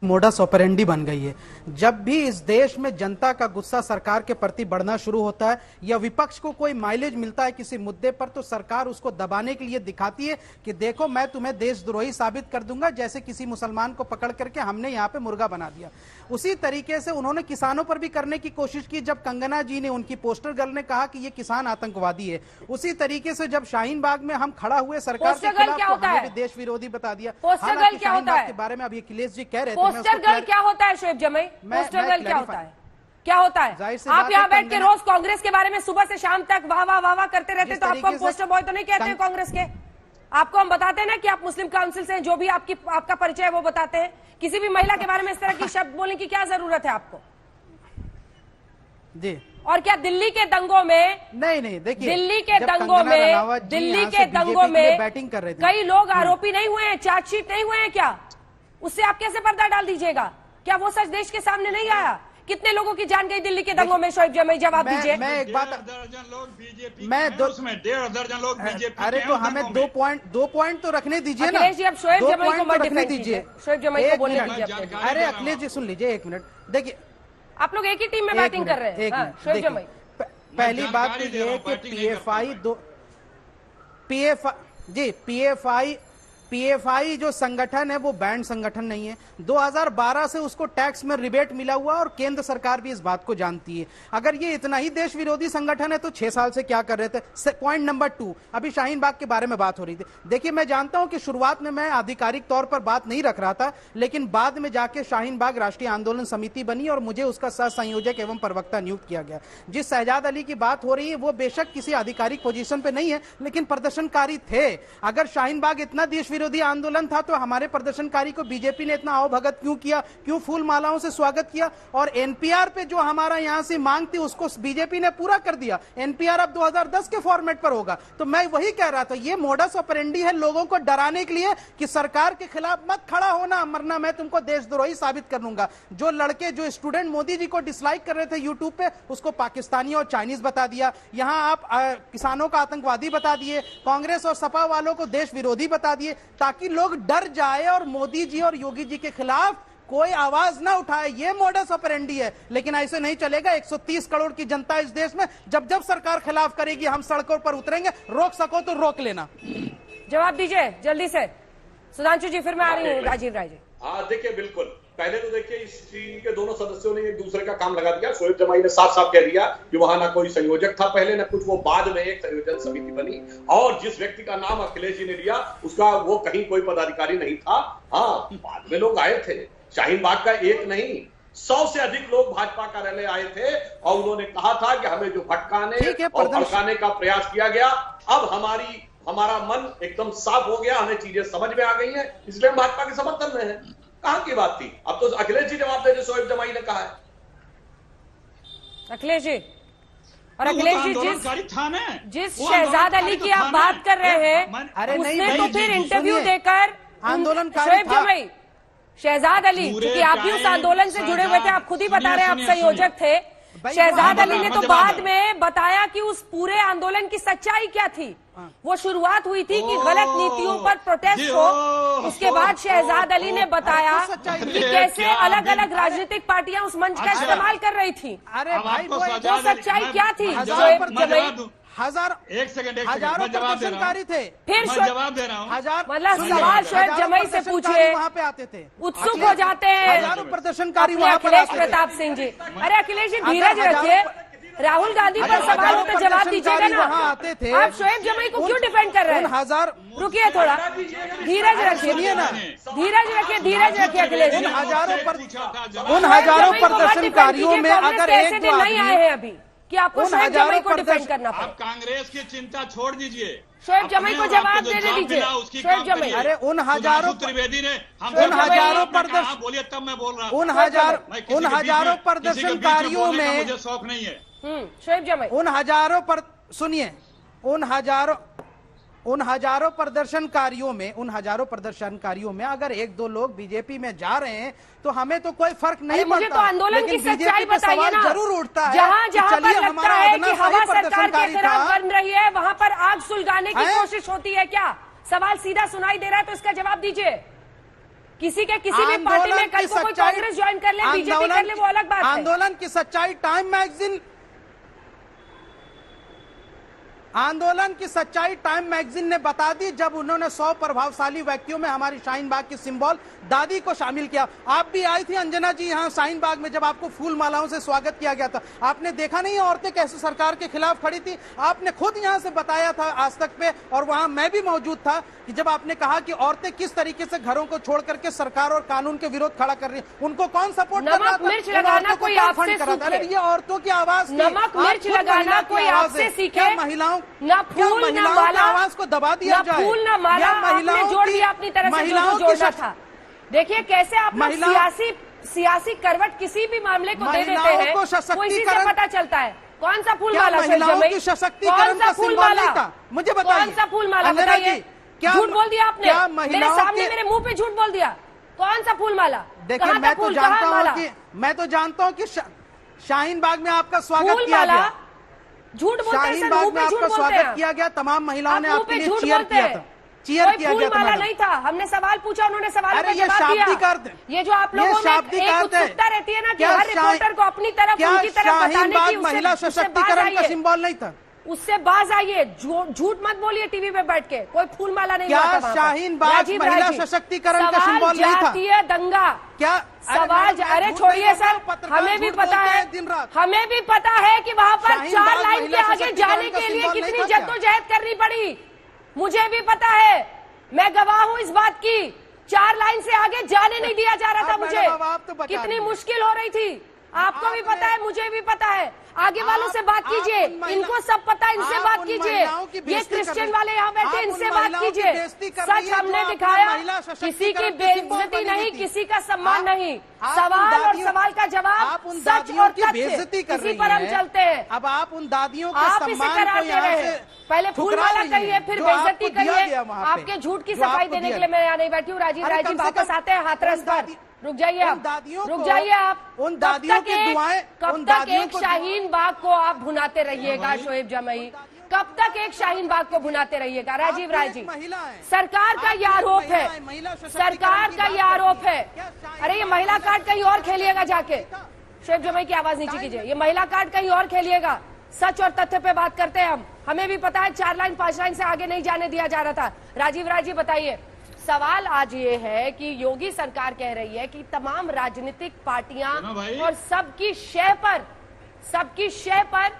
मोडस ऑपरेंडी बन गई है। जब भी इस देश में जनता का गुस्सा सरकार के प्रति बढ़ना शुरू होता है या विपक्ष को कोई माइलेज मिलता है किसी मुद्दे पर, तो सरकार उसको दबाने के लिए दिखाती है कि देखो मैं तुम्हें देशद्रोही साबित कर दूंगा, जैसे किसी मुसलमान को पकड़ करके हमने यहाँ पे मुर्गा बना दिया। उसी तरीके से उन्होंने किसानों पर भी करने की कोशिश की, जब कंगना जी ने, उनकी पोस्टर गर्ल ने कहा कि ये किसान आतंकवादी है। उसी तरीके से जब शाहीन बाग में हम खड़ा हुए सरकार के खिलाफ, तो हमें भी देश विरोधी बता दिया। पोस्टर गर्ल क्या होता है के बारे में अभी अखिलेश जी कह रहे थे, पोस्टर गर्ल क्या होता है? शोएब जमाई, पोस्टर गर्ल क्या होता है? क्या होता है? जाहिर सी आप बात यहाँ है, बैठ के कंगना- रोज कांग्रेस के बारे में सुबह से शाम तक वाह वाह वाह वाह करते रहते, जिस तो आपको हम तरीके से पोस्टर बॉय तो नहीं कहते हैं कांग्रेस के? आपको हम बताते हैं ना कि आप मुस्लिम काउंसिल से हैं, जो भी आपका परिचय है वो बताते हैं। किसी भी महिला के बारे में इस तरह की शब्द बोलने की क्या जरूरत है आपको? जी, और क्या दिल्ली के दंगों में, नहीं देखिए, दिल्ली के जब दंगों कंगना में, रनावत जी दिल्ली यहाँ के से दंगों बीजेपी के लिए में बैटिंग कर रहे थे, कई लोग आरोपी नहीं हुए हैं, चार्जशीट नहीं हुए हैं क्या? उससे आप कैसे पर्दा डाल दीजिएगा? क्या वो सच देश के सामने नहीं आया? कितने लोगों की जान गई दिल्ली के दंगों में? शोएब जमाई जवाब दीजिए। मैं एक बात, 1.5 दर्जन लोग बीजेपी मैं के दो- हैं, उसमें 1.5 दर्जन लोग बीजेपी अरे के तो हैं हमें उन दो पॉइंट तो रखने दीजिए ना। अखिलेश जी, अब शोएब 2 जमाई को पॉइंट मत तो रखने डिफेंड दीजिए। कीजिए। शोएब जमाई को एक बोलने मिनट। दीजिए अपने। अरे अखिलेश जी सुन लीजिए, एक मिनट। देखिए, आप लोग एक ही टीम में बैटिंग कर रहे हैं। हाँ, शोएब देखिए, जमाई, पहली बात तो ये है कि पीएफआई जो संगठन है वो बैंड संगठन नहीं है। 2012 से उसको टैक्स में रिबेट मिला हुआ और केंद्र सरकार भी इस बात को जानती है। अगर ये इतना ही देश विरोधी संगठन है तो 6 साल से क्या कर रहे थे? पॉइंट नंबर 2, अभी शाहीन बाग के बारे में बात हो रही थी। देखिए, मैं जानता हूं कि शुरुआत में मैं आधिकारिक तौर पर बात नहीं रख रहा था, लेकिन बाद में जाके शाहीन बाग राष्ट्रीय आंदोलन समिति बनी और मुझे उसका सह संयोजक एवं प्रवक्ता नियुक्त किया गया। जिस शहजाद अली की बात हो रही है वो बेशक किसी आधिकारिक पोजीशन पे नहीं है, लेकिन प्रदर्शनकारी थे। अगर शाहीन बाग इतना देश विरोधी आंदोलन था तो हमारे प्रदर्शनकारी को बीजेपी ने इतना आवभगत क्यों किया, क्यों फूल मालाओं से स्वागत किया? और एनपीआर पे जो हमारा यहां से मांग थी उसको बीजेपी ने पूरा कर दिया। एनपीआर अब 2010 के फॉर्मेट पर होगा। तो मैं वही कह रहा था, ये मोडस ऑपरेंडी है लोगों को डराने के लिए कि सरकार के खिलाफ मत खड़ा होना, वरना मैं तुमको देशद्रोही साबित कर दूंगा। जो लड़के, जो स्टूडेंट मोदी जी को डिसलाइक कर रहे थे यूट्यूब पे, उसको पाकिस्तानी और चाइनीज बता दिया। यहां आप किसानों का आतंकवादी बता दिए, कांग्रेस और सपा वालों को देश विरोधी बता दिए, ताकि लोग डर जाए और मोदी जी और योगी जी के खिलाफ कोई आवाज ना उठाए। ये मोडस ऑपरेंडी है। लेकिन ऐसे नहीं चलेगा। 130 करोड़ की जनता इस देश में जब जब सरकार खिलाफ करेगी हम सड़कों पर उतरेंगे। रोक सको तो रोक लेना। जवाब दीजिए जल्दी से। सुधांशु जी, फिर मैं आ रही हूँ राजीव राय जी। हाँ, देखिए, बिल्कुल। पहले तो देखिए, इस टीम के दोनों सदस्यों ने एक दूसरे का काम लगा दिया। शोएब जमाई ने साफ साफ कह दिया कि वहां ना कोई संयोजक था पहले, ना कुछ, वो बाद में एक संयोजन समिति बनी। और जिस व्यक्ति का नाम अखिलेश जी ने लिया उसका वो कहीं कोई पदाधिकारी नहीं था। हाँ, बाद में लोग आए थे। शाहीन बाग का एक नहीं, 100 से अधिक लोग भाजपा कार्यालय आए थे और उन्होंने कहा था कि हमें जो भटकाने और भड़काने का प्रयास किया गया, अब हमारा मन एकदम साफ हो गया, हमें चीजें समझ में आ गई हैं, इसलिए हम भाजपा के समर्थन में हैं। कहां की बात थी? अब तो अखिलेश जी जवाब दे जो शोएब जमाई ने कहा है। अखिलेश जी, और वो अखिलेश तो जी आंदोलनकारी था ना, जिस वो शहजाद आंदोलनकारी अली तो की था आप ना। बात कर रहे हैं, अरे नहीं उसने तो भाई, फिर जी, इंटरव्यू सुनिए। देकर आंदोलनकारी शोएब था। जमई, शहजाद अली, पूरे क्योंकि आप भी उस टाइम आंदोलन से जुड़े हुए थे, आप खुद ही सुनिए, बता रहे हैं, आप सुनिए, संयोजक थे। भाई, शहजाद मैं अली ने तो जवाब बाद दे रहा में बताया कि उस पूरे आंदोलन की सच्चाई क्या थी। वो शुरुआत हुई थी कि गलत नीतियों पर प्रोटेस्ट हो, उसके बाद शहजाद अली ने बताया कि कैसे अलग अलग राजनीतिक पार्टियां उस मंच का इस्तेमाल कर रही थी। अरे अब भाई आपको वो सजा वो सच्चाई क्या थी? हजारों पर मैं जवाब दूं। हजार एक सेकंड हजारों मैं जवाब दे रहा प्रदर्शनकारी हूँ, थे। फिर मैं शोएब- जवाब दे रहा हूँ। हजार मतलब सवाल शोएब जमई से पूछिए, वहाँ पे आते थे, उत्सुक हो जाते हैं हजारों प्रदर्शनकारी अपने वहाँ पर अखिलेश आते थे। प्रताप सिंह जी। अरे अखिलेश जी, धीरज हजारों- रखिए, राहुल गांधी पर हजारों सवालों का जवाब दीजिएगा ना। वहाँ आते थे। आप शोएब जमई को क्यों डिफेंड कर रहे उन हैं? हजार रुकिए थोड़ा, धीरज रखिए, सुनिए ना। धीरज रखिए अखिलेश जी। उन हजारों पर शोएब उन हजारों जमई को मत प्रदर्शनकारियों defend में कीजिए, अगर कांग्रेस एक ऐसे दो दिन नहीं आए आदमी हैं अभी कि आपको उन शोएब हजारों जमई को डिफेंड प्रदर्शन- करना आप पड़े। कांग्रेस की चिंता छोड़ दीजिए, शोएब जमई अपने को आप जवाब जो देने जवाब दीजिए। मिला, उसकी शोएब काम जमई, करिए। अरे उन हजारों सुधांशु त्रिवेदी ने हम उन हजारों प्रदर्शन- बोलिए तब मैं बोल रहा उन हूं। हजारों मैं किसी उन के बीच में- हजारों किसी के बीच प्रदर्शनकारियों बोलने का में मुझे शौक नहीं है। शोएब जमई, उन हजारों पर सुनिए, उन हजारों प्रदर्शनकारियों में अगर एक दो लोग बीजेपी में जा रहे हैं तो हमें तो कोई फर्क नहीं अरे मुझे पड़ता। तो आंदोलन की लेकिन सच्चाई बीजेपी पे बताइए सवाल ना। जरूर उठता है जहां कि जहां पर चलिए लगता हमारा है अदना कि हवा सही सरकार के प्रदर्शनकारी खिलाफ था। बन रही है, वहां पर आग सुलगाने की हैं? कोशिश होती है क्या? सवाल सीधा सुनाई दे रहा है तो इसका जवाब दीजिए। किसी भी पार्टी में कल को कोई कांग्रेस ज्वाइन कर ले, बीजेपी कर ले, वो अलग बात है। आंदोलन की सच्चाई टाइम मैगजीन ने बता दी जब उन्होंने 100 प्रभावशाली व्यक्तियों में हमारी शाहीन बाग की सिंबल दादी को शामिल किया। आप भी आई थी अंजना जी यहाँ शाहीन बाग में जब आपको फूल मालाओं से स्वागत किया गया था। आपने देखा नहीं औरतें कैसे सरकार के खिलाफ खड़ी थी? आपने खुद यहाँ से बताया था आज तक पे, और वहां मैं भी मौजूद था कि जब आपने कहा कि औरतें किस तरीके से घरों को छोड़ करके सरकार और कानून के विरोध खड़ा कर रही है, उनको कौन सपोर्ट कर रहा नमक था? मिर्च उन लगाना औरतों को कोई कौन आपसे फंड कर रहा था? सीखे। अरे ये औरतों की आवाज थी। नमक आप मिर्च खुद लगाना महिला की कोई आवाज आपसे है। सीखे। क्या महिलाओं ना फूल ना महिलाओं की माला, आवाज को दबा दिया ना जाए? फूल ना माला, या आपने जोड़ दिया अपनी तरह से जो जोड़ना था। देखिए कैसे आप लोग सियासी करवट किसी भी मामले को दे देते महिलाओं हैं, को वो इसी से सशक्तिकरण- पता चलता है। कौन सा फूल क्या माला शोएब महिलाओं जमई? की सशक्तिकरण कौन सा का फूल सिंबल माला? नहीं था? मुझे बताइए। कौन सा फूल माला अंजना बताइए? जी, क्या झूठ बोल दिया आपने, क्या मेरे महिलाओं सामने के- मेरे मुंह पे झूठ बोल दिया। कौन सा फूल माला? देखिए कहाँ था मैं तो फूल? जानता कहाँ हूँ माला? कि शाहीन बाग में आपका स्वागत फूल किया माला गया। झूठ बोलते हैं शाहीन सर, बाग मुंह में पे झूठ आपका बोलते स्वागत हैं। किया गया, तमाम महिलाओं ने आप मुंह आपके पे लिए झूठ चीयर बोलते किया हैं। था। चीयर कोई किया फूल गया था माला मैडम। नहीं था। हमने सवाल पूछा, उन्होंने सवालों अरे का ये जवाब शाब्दिक दिया। अर्थ है। ये जो आप लोगों में एक शाब्दिक अर्थ है। उत्सुकता रहती है ना कि क्या हर रिपोर्टर को अपनी तरफ क्या उनकी तरफ शाहीन बताने बाग की, महिला सशक्तिकरण का सिंबल नहीं था? उससे बाज आइए, झूठ मत बोलिए टीवी पे बैठ के। कोई फूल माला नहीं क्या हुआ था वहाँ पर। शाहीन बाग राजीव महिला राय जी, सशक्तिकरण का सिंबल नहीं था? जातीय दंगा क्या सवाल अरे छोड़िए सर, हमें भी पता है, दिन रात हमें भी पता है कि वहाँ पर शाहीन 4 बाग लाइन के महिला आगे जाने सशक्तिकरण का के लिए सिंबल नहीं कितनी था क्या? जद्दोजहद करनी पड़ी, मुझे भी पता है। मैं गवाह हूँ इस बात की। 4 लाइन से आगे जाने नहीं दिया जा रहा था मुझे। आप तो बता कितनी रही हैं। मुश्किल हो रही थी, आपको भी पता है, मुझे भी पता है। आगे वालों से बात कीजिए, इनको सब पता, इनसे बात कीजिए। ये क्रिश्चियन वाले यहाँ बैठे, इनसे बात कीजिए। सच हमने दिखाया, किसी की बेइज्जती नहीं, किसी का सम्मान नहीं। सवाल और सवाल का जवाब सच और तथ्य, इसी पर हम चलते हैं। अब आप उन दादियों के आप इसे सम्मान को कराते यहाँ रहे, से पहले फूल ठुकरा माला रही हैं, कहिए, फिर जो बेइज्जती आपको दिया कहिए। गया वहाँ पे, आपके झूठ की जो सफाई आपको देने दिया के लिए मैं यहाँ नहीं बैठी हूँ। राजीव अरे राय जी कम से वापस कम आते हैं हाथरस उन पर। दादी- रुक जाइए उन आप, दादियों रुक को- जाइए आप। उन दादियों की दुआएं, कब उन तक दादियों एक को शाहीन बाग को आप भुनाते रहिएगा शोएब जमई? कब तक एक शाहीन बाग को भुनाते रहिएगा? राजीव राय जी, सरकार का ये आरोप है, सरकार का ये आरोप है। अरे ये महिला कार्ड कहीं और खेलिएगा जाके। शोएब जमई की आवाज नीचे कीजिए। ये महिला कार्ड कहीं और खेलिएगा। सच और तथ्य पे बात करते हैं हम। हमें भी पता है 4 लाइन 5 लाइन से आगे नहीं जाने दिया जा रहा था। राजीव राय जी बताइए, सवाल आज ये है कि योगी सरकार कह रही है कि तमाम राजनीतिक पार्टियां और सबकी शय पर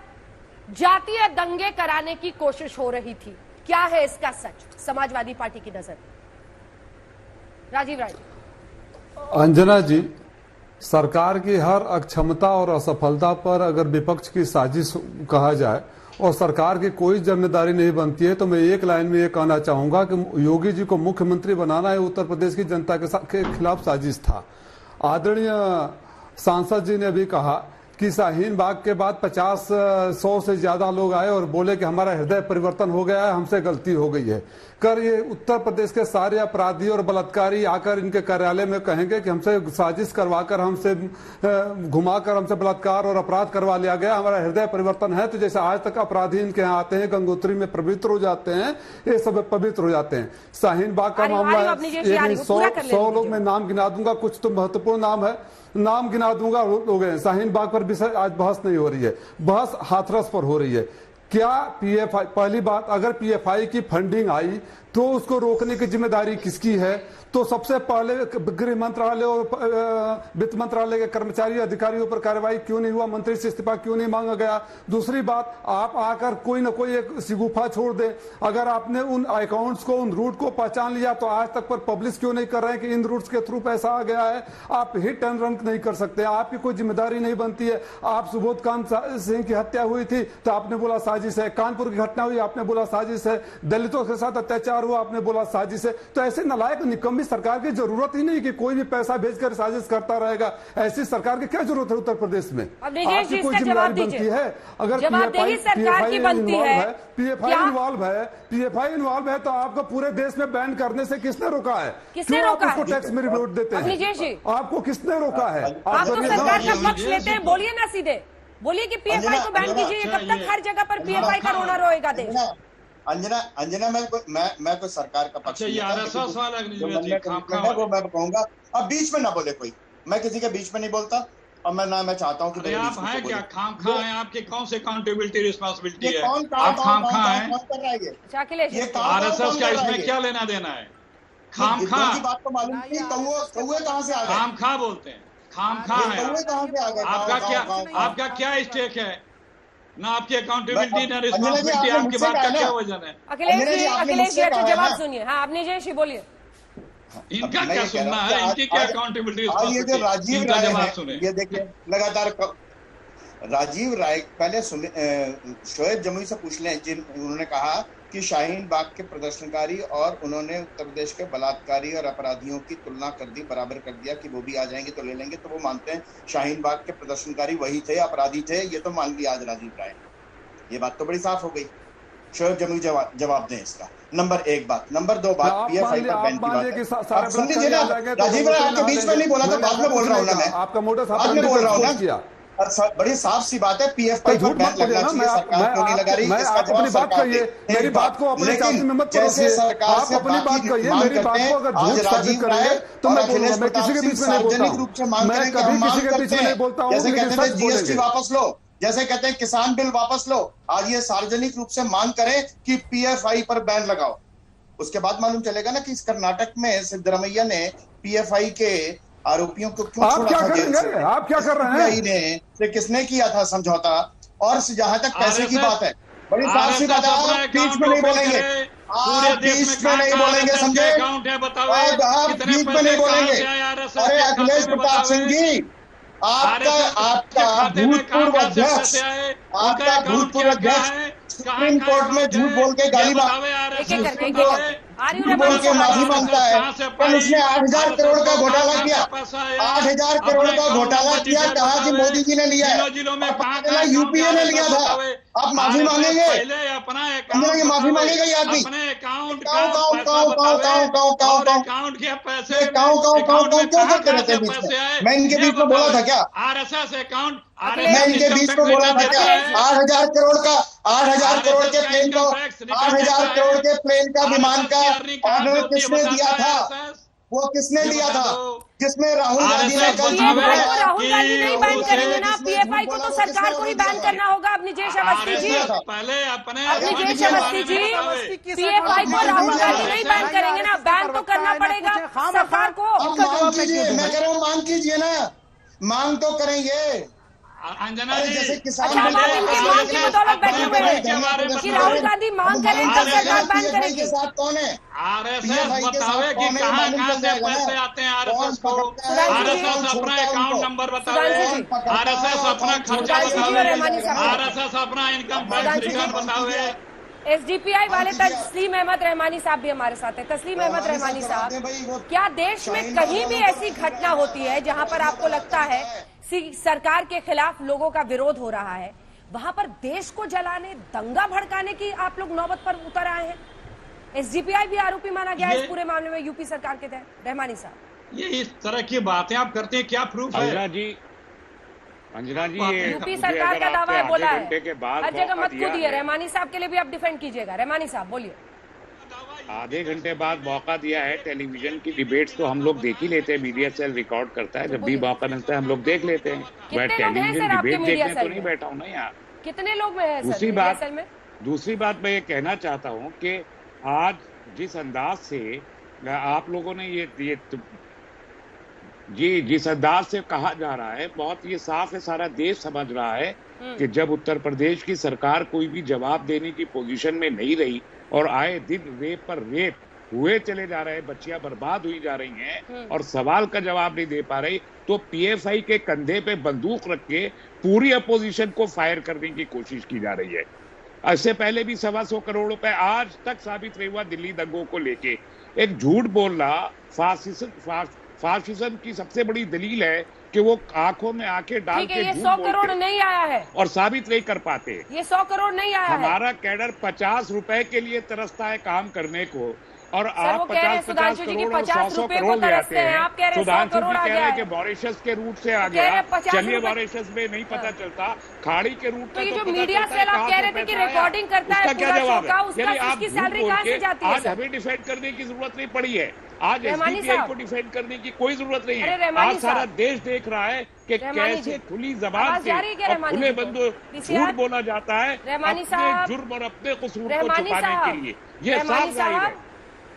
जातीय दंगे कराने की कोशिश हो रही थी। क्या है इसका सच समाजवादी पार्टी की नजर? राजीव राय जी। अंजना जी, सरकार की हर अक्षमता और असफलता पर अगर विपक्ष की साजिश कहा जाए और सरकार की कोई जिम्मेदारी नहीं बनती है, तो मैं एक लाइन में ये कहना चाहूंगा कि योगी जी को मुख्यमंत्री बनाना है उत्तर प्रदेश की जनता के खिलाफ साजिश था। आदरणीय सांसद जी ने भी कहा कि शाहीन बाग के बाद 50-100 से ज्यादा लोग आए और बोले कि हमारा हृदय परिवर्तन हो गया है, हमसे गलती हो गई है। कर ये उत्तर प्रदेश के सारे अपराधी और बलात्कारी आकर इनके कार्यालय में कहेंगे कि हमसे साजिश करवाकर, हमसे घुमाकर हमसे बलात्कार और अपराध करवा लिया गया, हमारा हृदय परिवर्तन है। तो जैसे आज तक अपराधी इनके यहाँ आते हैं, गंगोत्री में पवित्र हो जाते हैं, ये सब पवित्र हो जाते हैं। शाहीन बाग का मामला 100 लोग मैं नाम गिना दूंगा, कुछ तो महत्वपूर्ण नाम है, नाम गिना दूंगा, हो गए। शाहीन बाग पर भी आज बहस नहीं हो रही है, बहस हाथरस पर हो रही है। क्या पीएफआई, पहली बात, अगर पीएफआई की फंडिंग आई तो उसको रोकने की जिम्मेदारी किसकी है? तो सबसे पहले गृह मंत्रालय और वित्त मंत्रालय के कर्मचारी अधिकारियों पर कार्रवाई क्यों नहीं हुआ? मंत्री से इस्तीफा क्यों नहीं मांगा गया? दूसरी बात, आप आकर कोई ना कोई एक शिगुफा छोड़ दे। अगर आपने उन अकाउंट्स को, उन रूट को पहचान लिया तो आज तक पर पब्लिश क्यों नहीं कर रहे हैं कि इन रूट्स के थ्रू पैसा आ गया है? आप हिट एंड रन नहीं कर सकते, आपकी कोई जिम्मेदारी नहीं बनती है। आप सुबोध कांत सिंह की हत्या हुई थी तो आपने बोला साजिश है, कानपुर की घटना हुई आपने बोला साजिश है, दलितों के साथ अत्याचार हुआ आपने बोला साजिश है। तो ऐसे नालायक निकम्मी सरकार की जरूरत ही नहीं कि कोई भी पैसा भेजकर साजिश करता रहेगा। ऐसी सरकार की क्या जरूरत है उत्तर प्रदेश में? आपकी कोई जिम्मेदारी बनती है? अगर पीएफआई इन्वॉल्व है तो आपको पूरे देश में बैन करने से किसने रोका है? क्यों आप उसको टैक्स में रिपोर्ट देते हैं? आपको किसने रोका है? आप तो सरकार का पक्ष लेते हैं, बोलिए ना सीधे, बोलिए कि पीएफआई को बैन कीजिए। कब तक हर जगह पर पीएफआई का रोना रोएगा देश? अंजना मैं कोई सरकार का पक्ष नहीं, वो मैं कहूंगा अब बीच में ना बोले कोई, मैं किसी के बीच में नहीं बोलता और मैं चाहता हूँ कि आप हैं क्या खाम खा हैं? आपके कौन से अकाउंटेबिलिटी रिस्पॉन्सिबिलिटी है? कौन आप खाम खा हैं? आरएसएस का इसमें क्या लेना देना है? खाम खा की बात तो मालूम थी, कौवे कहाँ से आ गए? खाम खा बोलते हैं, खाम खा है। आपका क्या स्टेक है? ना आपकी अकाउंटेबिलिटी ना रिस्पॉन्सिबिलिटी, आपकी बात का क्या वजन है? अखिलेश जी अच्छा जवाब सुनिए। हाँ, अपने जय श्री बोलिए। इनका क्या सुनना है? इनकी क्या अकाउंटेबिलिटी? ये जो राजीव राय है, ये देखिए लगातार राजीव राय, पहले शोएब जमुई से पूछ लें उन्होंने कहा कि शाहीन बाग के प्रदर्शनकारी और उन्होंने उत्तर प्रदेश के बलात्कारी और अपराधियों की तुलना कर दी, बराबर कर दिया कि वो भी आ जाएंगे तो ले लेंगे। तो वो मानते हैं शाहीन बाग के प्रदर्शनकारी वही थे, अपराधी थे, ये तो मान लिया आज राजीव राय। ये बात तो बड़ी साफ हो गई। शोएब जमुई जवाब दें इसका। नंबर 1 बात। नंबर 2 बात, पीएफआई पर बैन की बात। सुन लीजिए ना, राजीव राय आपके बीच में नहीं बोला तो बाद में बोल रहा हूँ ना, मैं आपका मोटा बाद में बोल रहा हूँ ना। बड़ी साफ सी बात है, पीएफआई पर बैन लगना चाहिए, सरकार क्यों नहीं लगा रही? इसका अपनी बात कहिए, मेरी बात को अपने चार्ज में मत जैसे सरकार से अपनी बात कहिए, मेरी बात को अगर झूठ साबित करेंगे तो मैं बोलूंगा, मैं किसी के बीच में नहीं बोलता हूं, मैं कभी किसी के बीच में नहीं बोलता हूं। जैसे कहते हैं जीएसटी वापस लो, जैसे कहते हैं किसान बिल वापस लो, आज ये सार्वजनिक रूप से मांग करें कि पीएफआई पर बैन लगाओ। उसके बाद मालूम चलेगा ना कि कर्नाटक में सिद्धरामैया ने पीएफआई के आरोपियों को क्यों छोड़ा था जेल से? आप क्या कर रहे हैं? से किसने किया था समझौता? और जहां तक पैसे की बात है, बड़ी साफ सी बात है, आप बीच में नहीं बोलेंगे, आप बीच में नहीं बोलेंगे, समझे? आप बीच में नहीं बोलेंगे। अरे अखिलेश प्रताप सिंह जी, आपका भूतपूर्व अध्यक्ष, आपका भूतपूर्व अध्यक्ष सुप्रीम कोर्ट में झूठ बोल के गाली बोल के माफी मांगता है। कल उसने 8,000 करोड़ का घोटाला किया, 8,000 करोड़ का घोटाला किया, कहा कि मोदी जी ने लिया है, यूपीए ने लिया था। आप माफी मांगेंगे? ये माफी मांगेगा ये आदमी? क्यों करते रहते हैं बीच में? मैं इनके बीच में बोला था क्या? आरएसएस अकाउंट, मैं इनके बीच में बोला था क्या? 8,000 करोड़ का, 8,000 करोड़ के प्लेन को, 8,000 करोड़ के प्लेन का, विमान का ऑर्डर किसने दिया था? वो किसने दिया था? जिसमें राहुल गांधी ने कल राहुल गांधी नहीं बैन करेंगे ना पीएफआई को, तो सरकार को ही बैन करना होगा। अपनी जय अवस्थी जी, पहले अपने जय अवस्थी जी, पीएफआई को राहुल गांधी नहीं बैन करेंगे ना, बैन तो करना पड़ेगा सरकार को। मांग कीजिए, मैं कह रहा हूँ मांग कीजिए ना, मांग तो करेंगे। अंजना जी, जैसे किसान अच्छा, इनकी मांग की बदौलत बैठे हुए हैं कि राहुल गांधी मांग करें तो सरकार बैन करेगी। के साथ कौन है? आरएसएस बतावे कि कहाँ से पैसे आते हैं आरएसएस को। आरएसएस अपना अकाउंट नंबर बतावे, आरएसएस अपना खर्चा बतावे, आरएसएस अपना इनकम टैक्स रिटर्न बतावे। एसडीपीआई वाले तस्लीम अहमद रहमानी साहब भी हमारे साथ हैं। तस्लीम अहमद रहमानी साहब, क्या देश में कहीं भी ऐसी घटना होती है जहां पर आपको लगता है सरकार के खिलाफ लोगों का विरोध हो रहा है, वहां पर देश को जलाने, दंगा भड़काने की आप लोग नौबत पर उतर आए हैं। एसडीपीआई भी आरोपी माना गया है इस पूरे मामले में यूपी सरकार के तहत। रहमानी साहब, ये इस तरह की बातें आप करते हैं, क्या प्रूफ है? अंजना जी, यूपी सरकार का दावा है, बोला है, हर जगह मत कूदिए। रहमानी साहब के लिए भी आप डिफेंड कीजिएगा। रहमानी साहब बोलिए। आधे घंटे बाद मौका दिया है। टेलीविजन की डिबेट्स तो हम लोग देख ही लेते हैं, मीडिया सेल रिकॉर्ड करता है, जब भी मौका मिलता है हम लोग देख लेते हैं। मैं टेलीविजन डिबेट देखने तो नहीं बैठा हूँ ना यार। कितने लोग में है दूसरी बात मैं ये कहना चाहता हूँ कि आज जिस अंदाज से आप लोगों ने जिस अंदाज से कहा जा रहा है, बहुत ये साफ है, सारा देश समझ रहा है कि जब उत्तर प्रदेश की सरकार कोई भी जवाब देने की पोजीशन में नहीं रही और आए दिन रेप पर रेप हुए चले जा रहे हैं, बच्चियां बर्बाद हुई जा रही हैं और सवाल का जवाब नहीं दे पा रही, तो पीएफआई के कंधे पे बंदूक रख के पूरी अपोजिशन को फायर करने की कोशिश की जा रही है। इससे पहले भी 125 करोड़ रुपए आज तक साबित नहीं हुआ दिल्ली दंगों को लेके। एक झूठ बोलना फासिज्म की सबसे बड़ी दलील है कि वो आंखों में आंखें डाल के ये 100 करोड़ नहीं आया है और साबित नहीं कर पाते। ये 100 करोड़ नहीं आया है। हमारा कैडर 50 रुपए के लिए तरसता है काम करने को, और आप 50 करोड़ और 100 करोड़ ले आते हैं। सुधांशु जी कह रहे हैं कि मॉरिशस के रूट से आ गया। चलिए, मॉरिशस में नहीं पता चलता, खाड़ी के रूट में तो मीडिया सेल आप कह रहे थे कि रिकॉर्डिंग करता है, क्या जवाब है? यदि आप सैलरी कहां से जाती है? आज हमें डिफेंड करने की जरूरत नहीं पड़ी है, आज एसडीपीआई को डिफेंड करने की कोई जरूरत नहीं है। आज सारा देश देख रहा है कि कैसे खुली जबान से खुले बंदो झूठ बोला जाता है अपने जुर्म और अपने कसूर को छुपाने के लिए। ये साफ जाहिर है।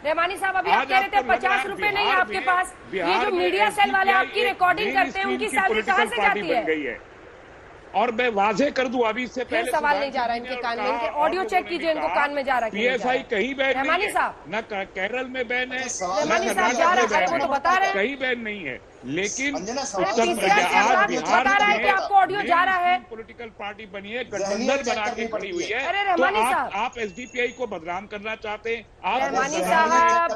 रहमानी साहब, अभी आप कह रहे थे 50 रुपए नहीं है आपके पास। ये जो मीडिया सेल वाले आपकी रिकॉर्डिंग करते हैं, उनकी सैलरी कहां से जाती है? और मैं वाजे कर दूं, अभी इससे पहले सवाल नहीं जा रहा है इनके कान में, इनके ऑडियो चेक कीजिए, इनको कान में जा रहा है। पीएफआई कहीं बैन नहीं है, न केरल में बैन है, न कर्नाटक में बैन है, कहीं बैन नहीं है। लेकिन उत्तर प्रदेश आज बिहार में आपको ऑडियो जा रहा है, पॉलिटिकल पार्टी बनी है, गठबंधन बना के खड़ी हुई है, तो आप एसडीपीआई को बदनाम करना चाहते हैं, आप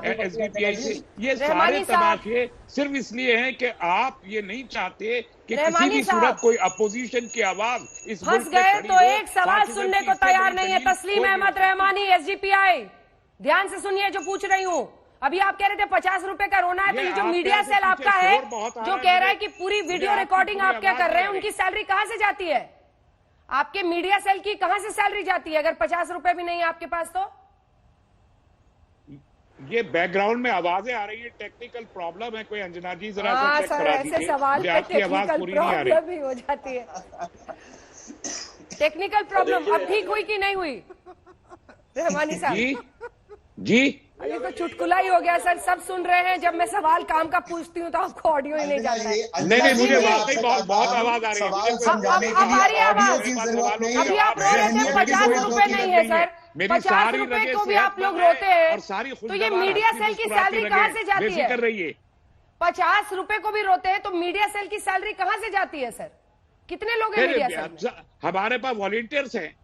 एसडीपीआई से। ये सारे तमाशे सिर्फ इसलिए हैं कि आप ये नहीं चाहते कि किसी भी सूरत कोई अपोजिशन की आवाज इस फंस गए। तो एक सवाल सुनने को तैयार नहीं है। तस्लीम अहमद रहमानी, एसडीपीआई, ध्यान से सुनिए जो पूछ रही हूँ। अभी आप कह रहे थे 50 रुपए का रोना है, तो ये जो मीडिया सेल आपका है जो कह रहा है कि पूरी वीडियो रिकॉर्डिंग आप क्या कर रहे हैं, उनकी सैलरी कहां से जाती है? आपके मीडिया सेल की कहां से सैलरी जाती है अगर 50 रुपए भी नहीं है आपके पास? तो ये बैकग्राउंड में आवाजें आ रही है, टेक्निकल प्रॉब्लम है कोई। अंजना जी जरा सा चेक करा दीजिए, सवाल आपकी आवाज पूरी नहीं आ रही हो जाती है। टेक्निकल प्रॉब्लम अब ठीक हुई कि नहीं हुई रहमानी साहब? जी ये तो चुटकुला ही हो गया सर, सब सुन रहे हैं। जब मैं सवाल काम का पूछती हूँ तो आपको ऑडियो ही नहीं जाता है। नहीं, मुझे वाकई बहुत आवाज आ रही है। हमारी आवाज अभी आप रो रहे थे 50 रुपए नहीं है सर, 50 रुपए को भी आप लोग रोते हैं, तो ये मीडिया सेल की सैलरी कहाँ से जाती है? कर रही है 50 रुपए को भी रोते हैं, तो मीडिया सेल की सैलरी कहाँ से जाती है सर? कितने लोग हैं मीडिया सेल में? हमारे पास वॉलंटियर्स हैं,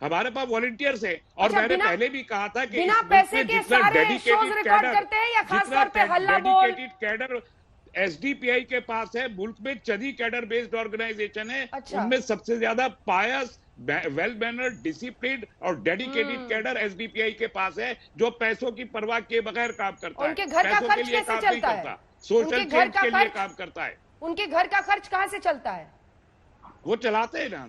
हमारे पास वॉलंटियर्स हैं। और मैंने पहले भी कहा था कि बिना पैसे के सारे शोज रिकॉर्ड करते हैं या खास तौर पे हल्ला बोल कैडर एसडीपीआई के पास है। मुल्क में चंदी कैडर बेस्ड ऑर्गेनाइजेशन है, उनमें सबसे ज्यादा पायस, वेल मैनर्ड, डिसिप्लिन और डेडिकेटेड कैडर एसडीपीआई के पास है, जो पैसों की परवाह किए बगैर काम करता है, उनके घर का खर्च कैसे चलता है? सोशल चेंज के लिए काम करता है। उनके घर का खर्च कहाँ से चलता है? वो चलाते हैं ना,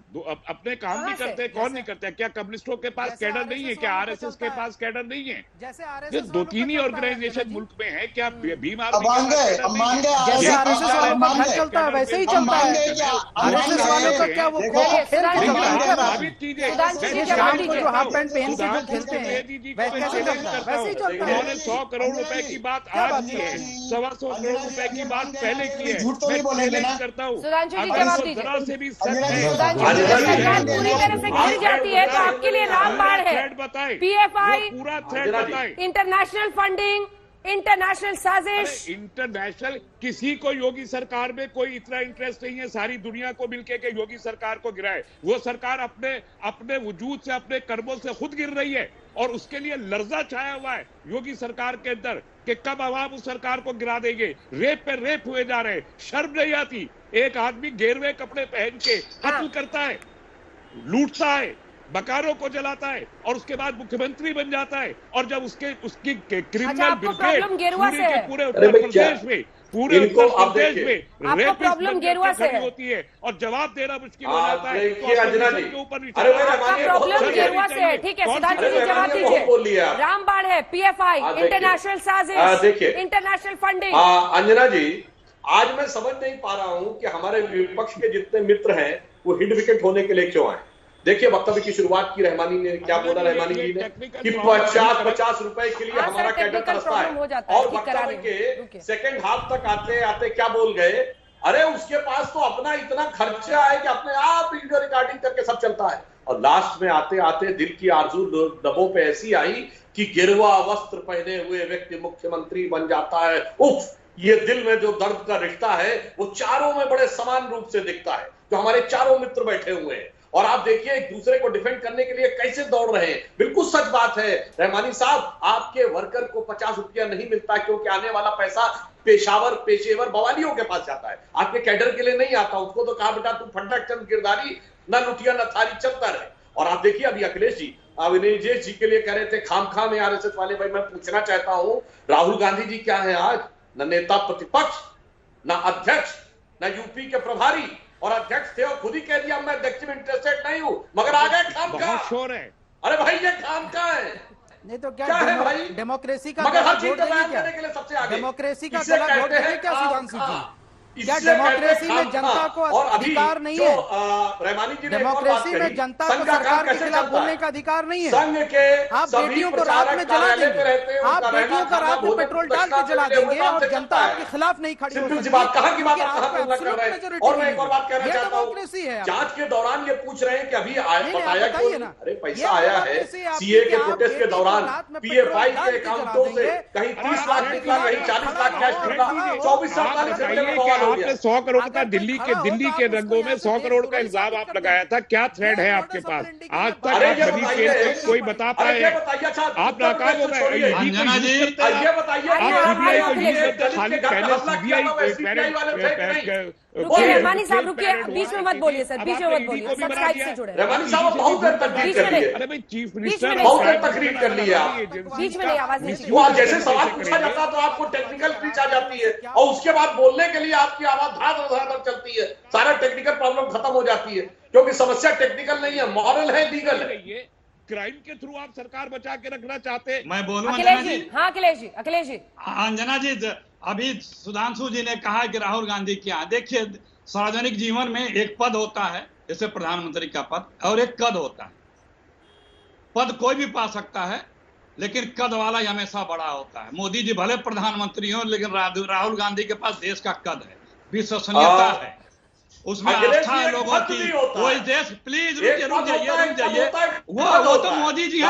अपने काम भी करते हैं। कौन नहीं करते हैं? क्या कम्युनिस्टों के पास कैडर नहीं है? क्या आरएसएस के पास कैडर नहीं है? जैसे 2-3 ही ऑर्गेनाइजेशन मुल्क में है। क्या भीम आर्मी जैसे आरएसएस वालों का घर चलता है वैसे ही चलता है। आरएसएस वालों का क्या वो साबित कीजिए। जो हाफ पैंट पहन के जो खेलते हैं वैसे ही चलता है। उन्होंने 100 करोड़ रुपए की बात आज की है, 125 करोड़ रुपए की बात पहले की है। मैं चैलेंज करता हूँ, जरा से भी सरकार पूरी तरह से गिर जाती है तो आपके लिए रामबाण है। पीएफआई, पूरा थ्रेड बताएं, इंटरनेशनल फंडिंग, इंटरनेशल साजिश। इंटरनेशनल किसी को योगी सरकार में कोई इतना इंटरेस्ट नहीं है सारी दुनिया को मिलके के योगी सरकार को गिराए। वो सरकार अपने वजूद से, अपने कर्मों से खुद गिर रही है और उसके लिए लर्जा छाया हुआ है योगी सरकार के अंदर कि कब अवाम उस सरकार को गिरा देंगे। रेप पे रेप हुए जा रहे हैं, शर्म नहीं आती। एक आदमी गेरुए कपड़े पहन के कत्ल करता है, लूटता है, बकारों को जलाता है और उसके बाद मुख्यमंत्री बन जाता है, और जब उसकी क्रिमिनल ब्रिगेड पूरे उत्तर प्रदेश में रेप प्रॉब्लम गेरुआ से होती है और जवाब देना मुश्किल हो जाता है, के ऊपर प्रॉब्लम गेरुआ से है। ठीक है, सुधांशु जी जवाब दीजिए। रामबाण है, पीएफआई, इंटरनेशनल साजिश, इंटरनेशनल फंडिंग। अंजना जी, आज मैं समझ नहीं पा रहा हूं कि हमारे विपक्ष के जितने मित्र हैं वो हिट विकेट होने के लिए क्यों आए। देखिए, वक्तव्य की शुरुआत की रहमानी ने क्या बोला, रहमानी जी ने कि 50 रुपए के लिए हमारा कैडर तरसता है, और वक्तव्य के सेकंड हाफ तक आते आते क्या बोल गए, अरे उसके पास तो अपना इतना खर्चा है कि अपने आप वीडियो रिकॉर्डिंग करके सब चलता है। और लास्ट में आते आते दिल की आरजू दबों पे ऐसी आई कि गिरवा वस्त्र पहने हुए व्यक्ति मुख्यमंत्री बन जाता है। उफ, ये दिल में जो दर्द का रिश्ता है वो चारों में बड़े समान रूप से दिखता है, जो हमारे चारों मित्र बैठे हुए हैं, और आप देखिए एक दूसरे को डिफेंड करने के लिए कैसे दौड़ रहे हैं। बिल्कुल सच बात है रहमानी साहब, आपके वर्कर को 50 रुपया नहीं मिलता क्योंकि आने वाला पैसा पेशेवर बवालियों के पास जाता है, आपके कैडर के लिए नहीं आता। उसको तो कहा बेटा तू फंडा चंद गिरदारी, न लुटिया न थारी, चलता रहे। और आप देखिए अभी अखिलेश जी विजय जी के लिए कह रहे थे खाम में आरएसएस वाले भाई, मैं पूछना चाहता हूं राहुल गांधी जी क्या है आज? न नेता प्रतिपक्ष, न अध्यक्ष, न यूपी के प्रभारी, और अध्यक्ष थे और खुद ही कह दिया मैं अध्यक्ष में इंटरेस्टेड नहीं हूं, मगर आ गए खाम का। शोर है। अरे भाई ये खाम का है, नहीं तो क्या है भाई? डेमोक्रेसी का मगर हर चीज का बयान करने के लिए सबसे आगे डेमोक्रेसी का गला घोट है क्या सुधांशु जी? क्या डेमोक्रेसी में जनता को अधिकार नहीं है? रहमानी जी, डेमोक्रेसी में जनता को सरकार के खिलाफ बोलने का अधिकार नहीं है। संघ के आप बेटियों को रात में जला देंगे, आप बेटियों को रात में पेट्रोल डाल के जला देंगे और जनता आपके खिलाफ नहीं खड़ी हो सकती। कहां की बात और मैं एक और बात कहना चाहता डेमोक्रेसी है। हूं, जांच के दौरान ये पूछ रहे हैं कि अभी बताया क्यों? अरे पैसा आया है सीए के प्रोटेस्ट के दौरान, पीएफआई के अकाउंटों से कहीं 30 लाख निकला, कहीं 40 लाख कैश निकला, 24-47 घंटे में आपने 100 करोड़ का दिल्ली के रंगों में 100 करोड़ का इल्जाम आप लगाया था, क्या थ्रेड है आपके पास? आज तक आप बड़ी केस कोई बता पाए? आप नाकाम हो गए। अंजना जी, ये बताइए, आप सीबीआई को यूज करते, खाली पहले सीबीआई रुकिए रहमानी साहब, रुकिए, बीच में मत बोलिए सर, बीच में मत बोलिए, सब्सक्राइब से जुड़े। रहमानी साहब बहुत देर तकरीर कर ली है। अरे भाई चीफ मिनिस्टर बहुत देर तकरीर कर ली है आप, बीच में नहीं आवाज नहीं। वो जैसे सवाल पूछा जाता तो आपको टेक्निकल ग्लिच आ जाती है, और उसके बाद बोलने के लिए आपकी आवाज धार चलती है, सारा टेक्निकल प्रॉब्लम खत्म हो जाती है, क्योंकि समस्या टेक्निकल नहीं है, मॉरल है, लीगल है। क्राइम के थ्रू आप सरकार बचा के रखना चाहते हैं। मैं बोलूं अखिलेश जी? हाँ अखिलेश जी। अंजना जी, अभी सुधांशु जी ने कहा कि राहुल गांधी क्या, देखिए सार्वजनिक जीवन में एक पद होता है जैसे प्रधानमंत्री का पद, और एक कद होता है। पद कोई भी पा सकता है लेकिन कद वाला ही हमेशा बड़ा होता है। मोदी जी भले प्रधानमंत्री हो, लेकिन राहुल गांधी के पास देश का कद है, विश्वसनीयता है, उसमें आस्था है लोगों की। वो देश, प्लीज रुक जाइए, वो तो मोदी जी हैं,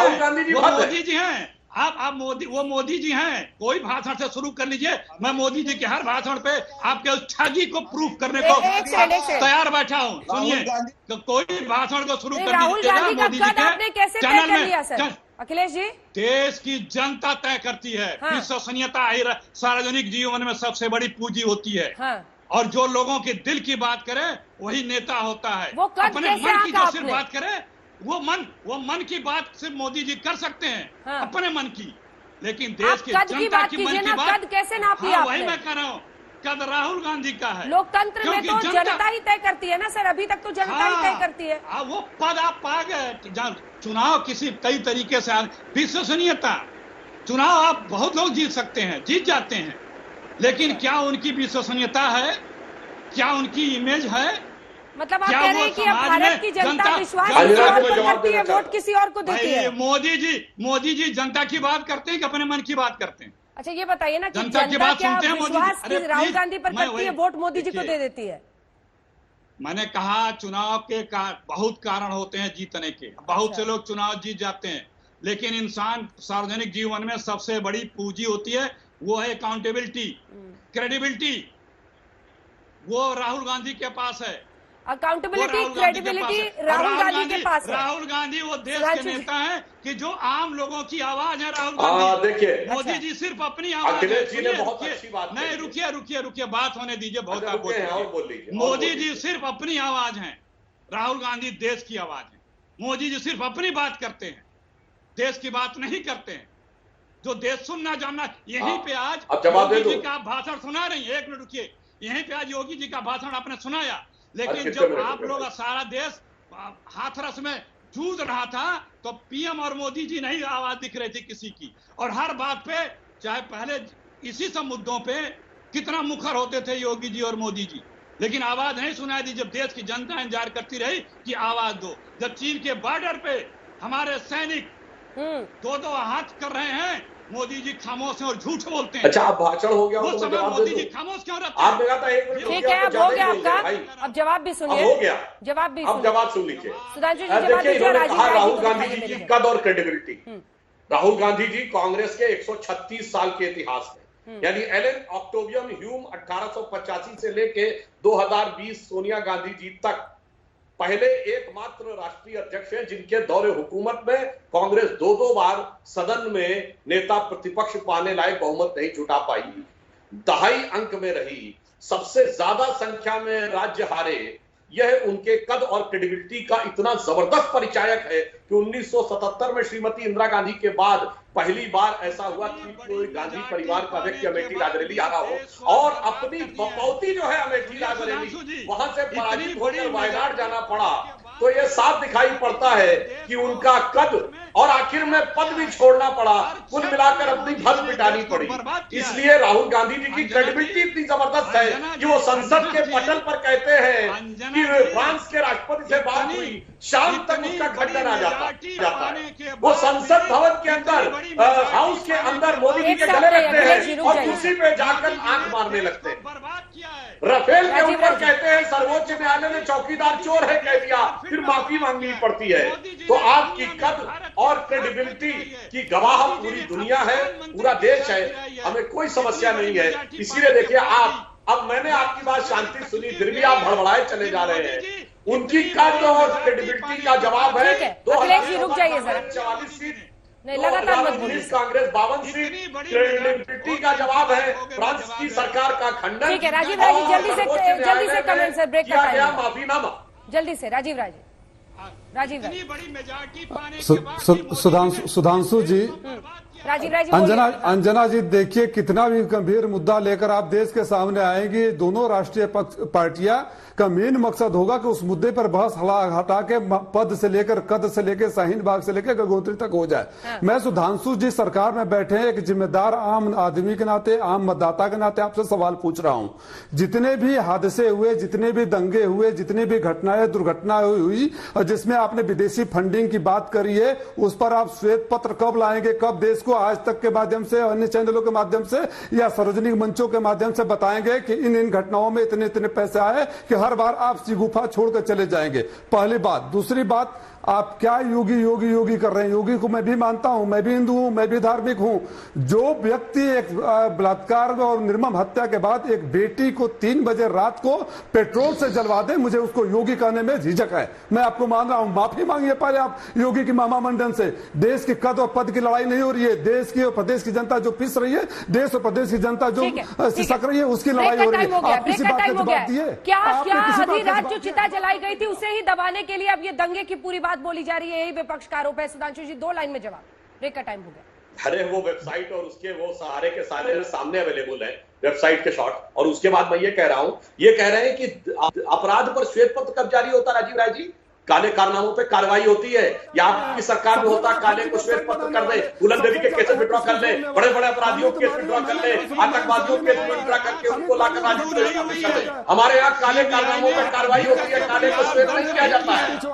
वो मोदी जी हैं। आप मोदी जी हैं। कोई भाषण से शुरू कर लीजिए, मैं मोदी जी के हर भाषण पे आपके उस ठगी को प्रूफ करने को तैयार बैठा हूँ। सुनिए, कोई भाषण को शुरू कर लीजिएगा मोदी जी के चैनल में। अखिलेश जी, देश की जनता तय करती है। विश्वसनीयता सार्वजनिक जीवन में सबसे बड़ी पूंजी होती है, और जो लोगों के दिल की बात करे वही नेता होता है। अपने मन की जो सिर्फ बात करे, वो मन की बात सिर्फ मोदी जी कर सकते हैं, अपने मन की, लेकिन देश की जनता की मन की बात कैसे नापी आपने? वही मैं कह रहा हूँ, कद राहुल गांधी का है। लोकतंत्र में तो जनता ही तय करती है ना सर, अभी तक तो जनता ही तय करती है। वो पद आप पा गए, चुनाव किसी कई तरीके से, विश्वसनीयता, चुनाव आप बहुत लोग जीत सकते हैं, जीत जाते हैं, लेकिन क्या उनकी विश्वसनीयता है? क्या उनकी इमेज है? मतलब आप कह रहे हैं कि अब भारत की जनता विश्वास किसी और को करती है, वोट किसी और को देती है। मोदी जी जनता की बात करते हैं कि अपने मन की बात करते हैं? अच्छा ये बताइए ना कि जनता की बात सुनते हैं मोदी जी? राहुल गांधी पर करती है, वोट मोदी जी को दे देती है। मैंने कहा चुनाव के बहुत कारण होते हैं जीतने के, बहुत से लोग चुनाव जीत जाते हैं, लेकिन इंसान सार्वजनिक जीवन में सबसे बड़ी पूंजी होती है, वो है अकाउंटेबिलिटी, क्रेडिबिलिटी। वो राहुल गांधी के पास है। अकाउंटेबिलिटी, क्रेडिबिलिटी राहुल गांधी के पास है। राहुल गांधी वो देश के नेता हैं कि जो आम लोगों की आवाज है। राहुल गांधी देखिए, मोदी जी सिर्फ अपनी आवाज अखिलेश जी ने बहुत अच्छी बात नहीं, रुकिए बात होने दीजिए, बहुत आप बोल लीजिए। मोदी जी सिर्फ अपनी आवाज है, राहुल गांधी देश की आवाज है। मोदी जी सिर्फ अपनी बात करते हैं, देश की बात नहीं करते हैं। जो देश सुनना जानना, यहीं पे आज योगी जी का भाषण सुना रही है। एक मिनट रुकिए, यहीं पे आज योगी जी का भाषण आपने सुनाया, लेकिन जब आप लोग सारा देश हाथरस में जूझ रहा था तो पीएम और मोदी जी नहीं आवाज दिख रही थी किसी की। और हर बात पे, चाहे पहले इसी सब मुद्दों पे कितना मुखर होते थे योगी जी और मोदी जी, लेकिन आवाज नहीं सुनाई दी। जब देश की जनता इंतजार करती रही कि आवाज दो, जब चीन के बॉर्डर पे हमारे सैनिक दो हाथ कर रहे हैं, मोदी जी खामोश हैं और झूठ बोलते हैं। अच्छा, अब भाषण हो गया, वो समय मोदी जी खामोश क्यों रहते हैं? आप देखा था 1 मिनट ठीक है, अब हो गया आपका, अब जवाब भी सुनिए। हो गया, जवाब भी अब जवाब सुन लीजिए। सुधांशु जी जवाब दीजिए। राहुल गांधी जी की कद और क्रेडिबिलिटी। राहुल गांधी जी कांग्रेस के 136 साल के इतिहास में, यानी एलन ऑक्टेवियम ह्यूम 1885 से लेके 2020 सोनिया गांधी जी तक पहले एकमात्र राष्ट्रीय अध्यक्ष हैं जिनके दौरे हुकूमत में कांग्रेस 2 बार सदन में नेता प्रतिपक्ष पाने लायक बहुमत नहीं जुटा पाई, 2.5 अंक में रही, सबसे ज्यादा संख्या में राज्य हारे। यह उनके कद और क्रेडिबिलिटी का इतना जबरदस्त परिचायक है कि 1977 में श्रीमती इंदिरा गांधी के बाद पहली बार ऐसा हुआ कि कोई गांधी परिवार का व्यक्ति अमेठी रायबरेली आ रहा हो और अपनी बपौती जो है अमेठी रायबरेली, वहां से पराजित होकर वायनाड जाना पड़ा। तो ये साफ दिखाई पड़ता है कि उनका कद और आखिर में पद भी छोड़ना पड़ा, कुल मिलाकर अपनी भस्म मिटानी पड़ी। इसलिए राहुल गांधी जी की क्रेडिबिलिटी इतनी जबरदस्त है कि वो संसद के पटल पर कहते हैं कि फ्रांस के राष्ट्रपति से बात हुई, शाम तक उसका खंडन आ जाता है। वो संसद भवन के अंदर, हाउस के अंदर मोदी जी के गले लगते हैं और कुर्सी पे जाकर आंख मारने लगते हैं। राफेल के ऊपर कहते हैं सर्वोच्च न्यायालय ने चौकीदार चोर है कह दिया, फिर माफी मांगनी पड़ती है। तो आपकी कद और क्रेडिबिलिटी की गवाह पूरी दुनिया है, पूरा देश है, हमें कोई समस्या नहीं है। इसीलिए देखिए आप, अब मैंने आपकी बात शांति सुनी, फिर भी आप भड़बड़ाए चले जा रहे हैं। उनकी कद और क्रेडिबिलिटी का जवाब है 44 सीट, नहीं लगातार मत बोलिए। कांग्रेस 52 सीट, क्रेडिबिलिटी का जवाब है फ्रांस की सरकार का खंडन। ठीक है राजीव राय जी, जल्दी से कमेंट सर, ब्रेक का टाइम, माफीनामा जल्दी से राजीव राय जी। सुधांशु जी, राजीव राय जी, अंजना जी, देखिए कितना भी गंभीर मुद्दा लेकर आप देश के सामने आएंगे, दोनों राष्ट्रीय पार्टियां का मेन मकसद होगा कि उस मुद्दे पर बहस हटा के पद से लेकर कद से लेकर शाहीन बाग से लेकर गंगोत्री तक हो जाए। मैं सुधांशु जी सरकार में बैठे हैं, एक जिम्मेदार आम आदमी के नाते, आम मतदाता के नाते आपसे सवाल पूछ रहा हूं। जितने भी हादसे हुए, जितने भी दंगे हुए, जितनी भी घटनाएं दुर्घटनाएं हुई और जिसमें आपने विदेशी फंडिंग की बात करी है, उस पर आप श्वेत पत्र कब लाएंगे, कब देश को आज तक के माध्यम से, अन्य चैनलों के माध्यम से या सार्वजनिक मंचों के माध्यम से बताएंगे कि इन घटनाओं में इतने इतने पैसे आए कि हर बार आप गुफा छोड़कर चले जाएंगे? पहली बात। दूसरी बात, आप क्या योगी योगी योगी कर रहे हैं? योगी को मैं भी मानता हूं, मैं भी हिंदू हूं, मैं भी धार्मिक हूं। जो व्यक्ति एक बलात्कार और निर्मम हत्या के बाद एक बेटी को 3 बजे रात को पेट्रोल से जलवा दे, मुझे उसको योगी कहने में झिझक है। मैं आपको मान रहा हूं, माफी मांगिए पहले आप योगी की मामा मंडन से। देश के कद और पद की लड़ाई नहीं हो रही है, देश की और प्रदेश की जनता जो पिस रही है, देश और प्रदेश की जनता जो सिसक रही है, उसकी लड़ाई हो रही है। आप किसी बात का जवाब दिए? क्या आधी रात जो चिता जलाई गई थी उसे ही दबाने के लिए अब ये दंगे की पूरी बात बोली जा रही है, यही विपक्ष का आरोप है। सुधांशु जी 2 लाइन में जवाब, ब्रेक का टाइम हो गया। अरे वो वेबसाइट और उसके वो सहारे के सारे सामने अवेलेबल है, वेबसाइट के शॉट। और उसके बाद मैं ये कह रहा हूं, ये कह रहे हैं कि अपराध पर श्वेत पत्र कब जारी होता राजीव राय जी? काले कारनामों पे कार्रवाई होती है या आपकी सरकार में होता काले को श्वेत पत्र कर दे, बुलंदगी के केस विड्रॉ कर ले, बड़े बड़े अपराधियों के केस विड्रॉ कर ले, आतंकवादियों के केस विड्रॉ करके उनको लाकर राजनीति कर दे। हमारे यहाँ काले कारनामों पर कार्रवाई होती है, काले को श्वेत नहीं किया जाता है।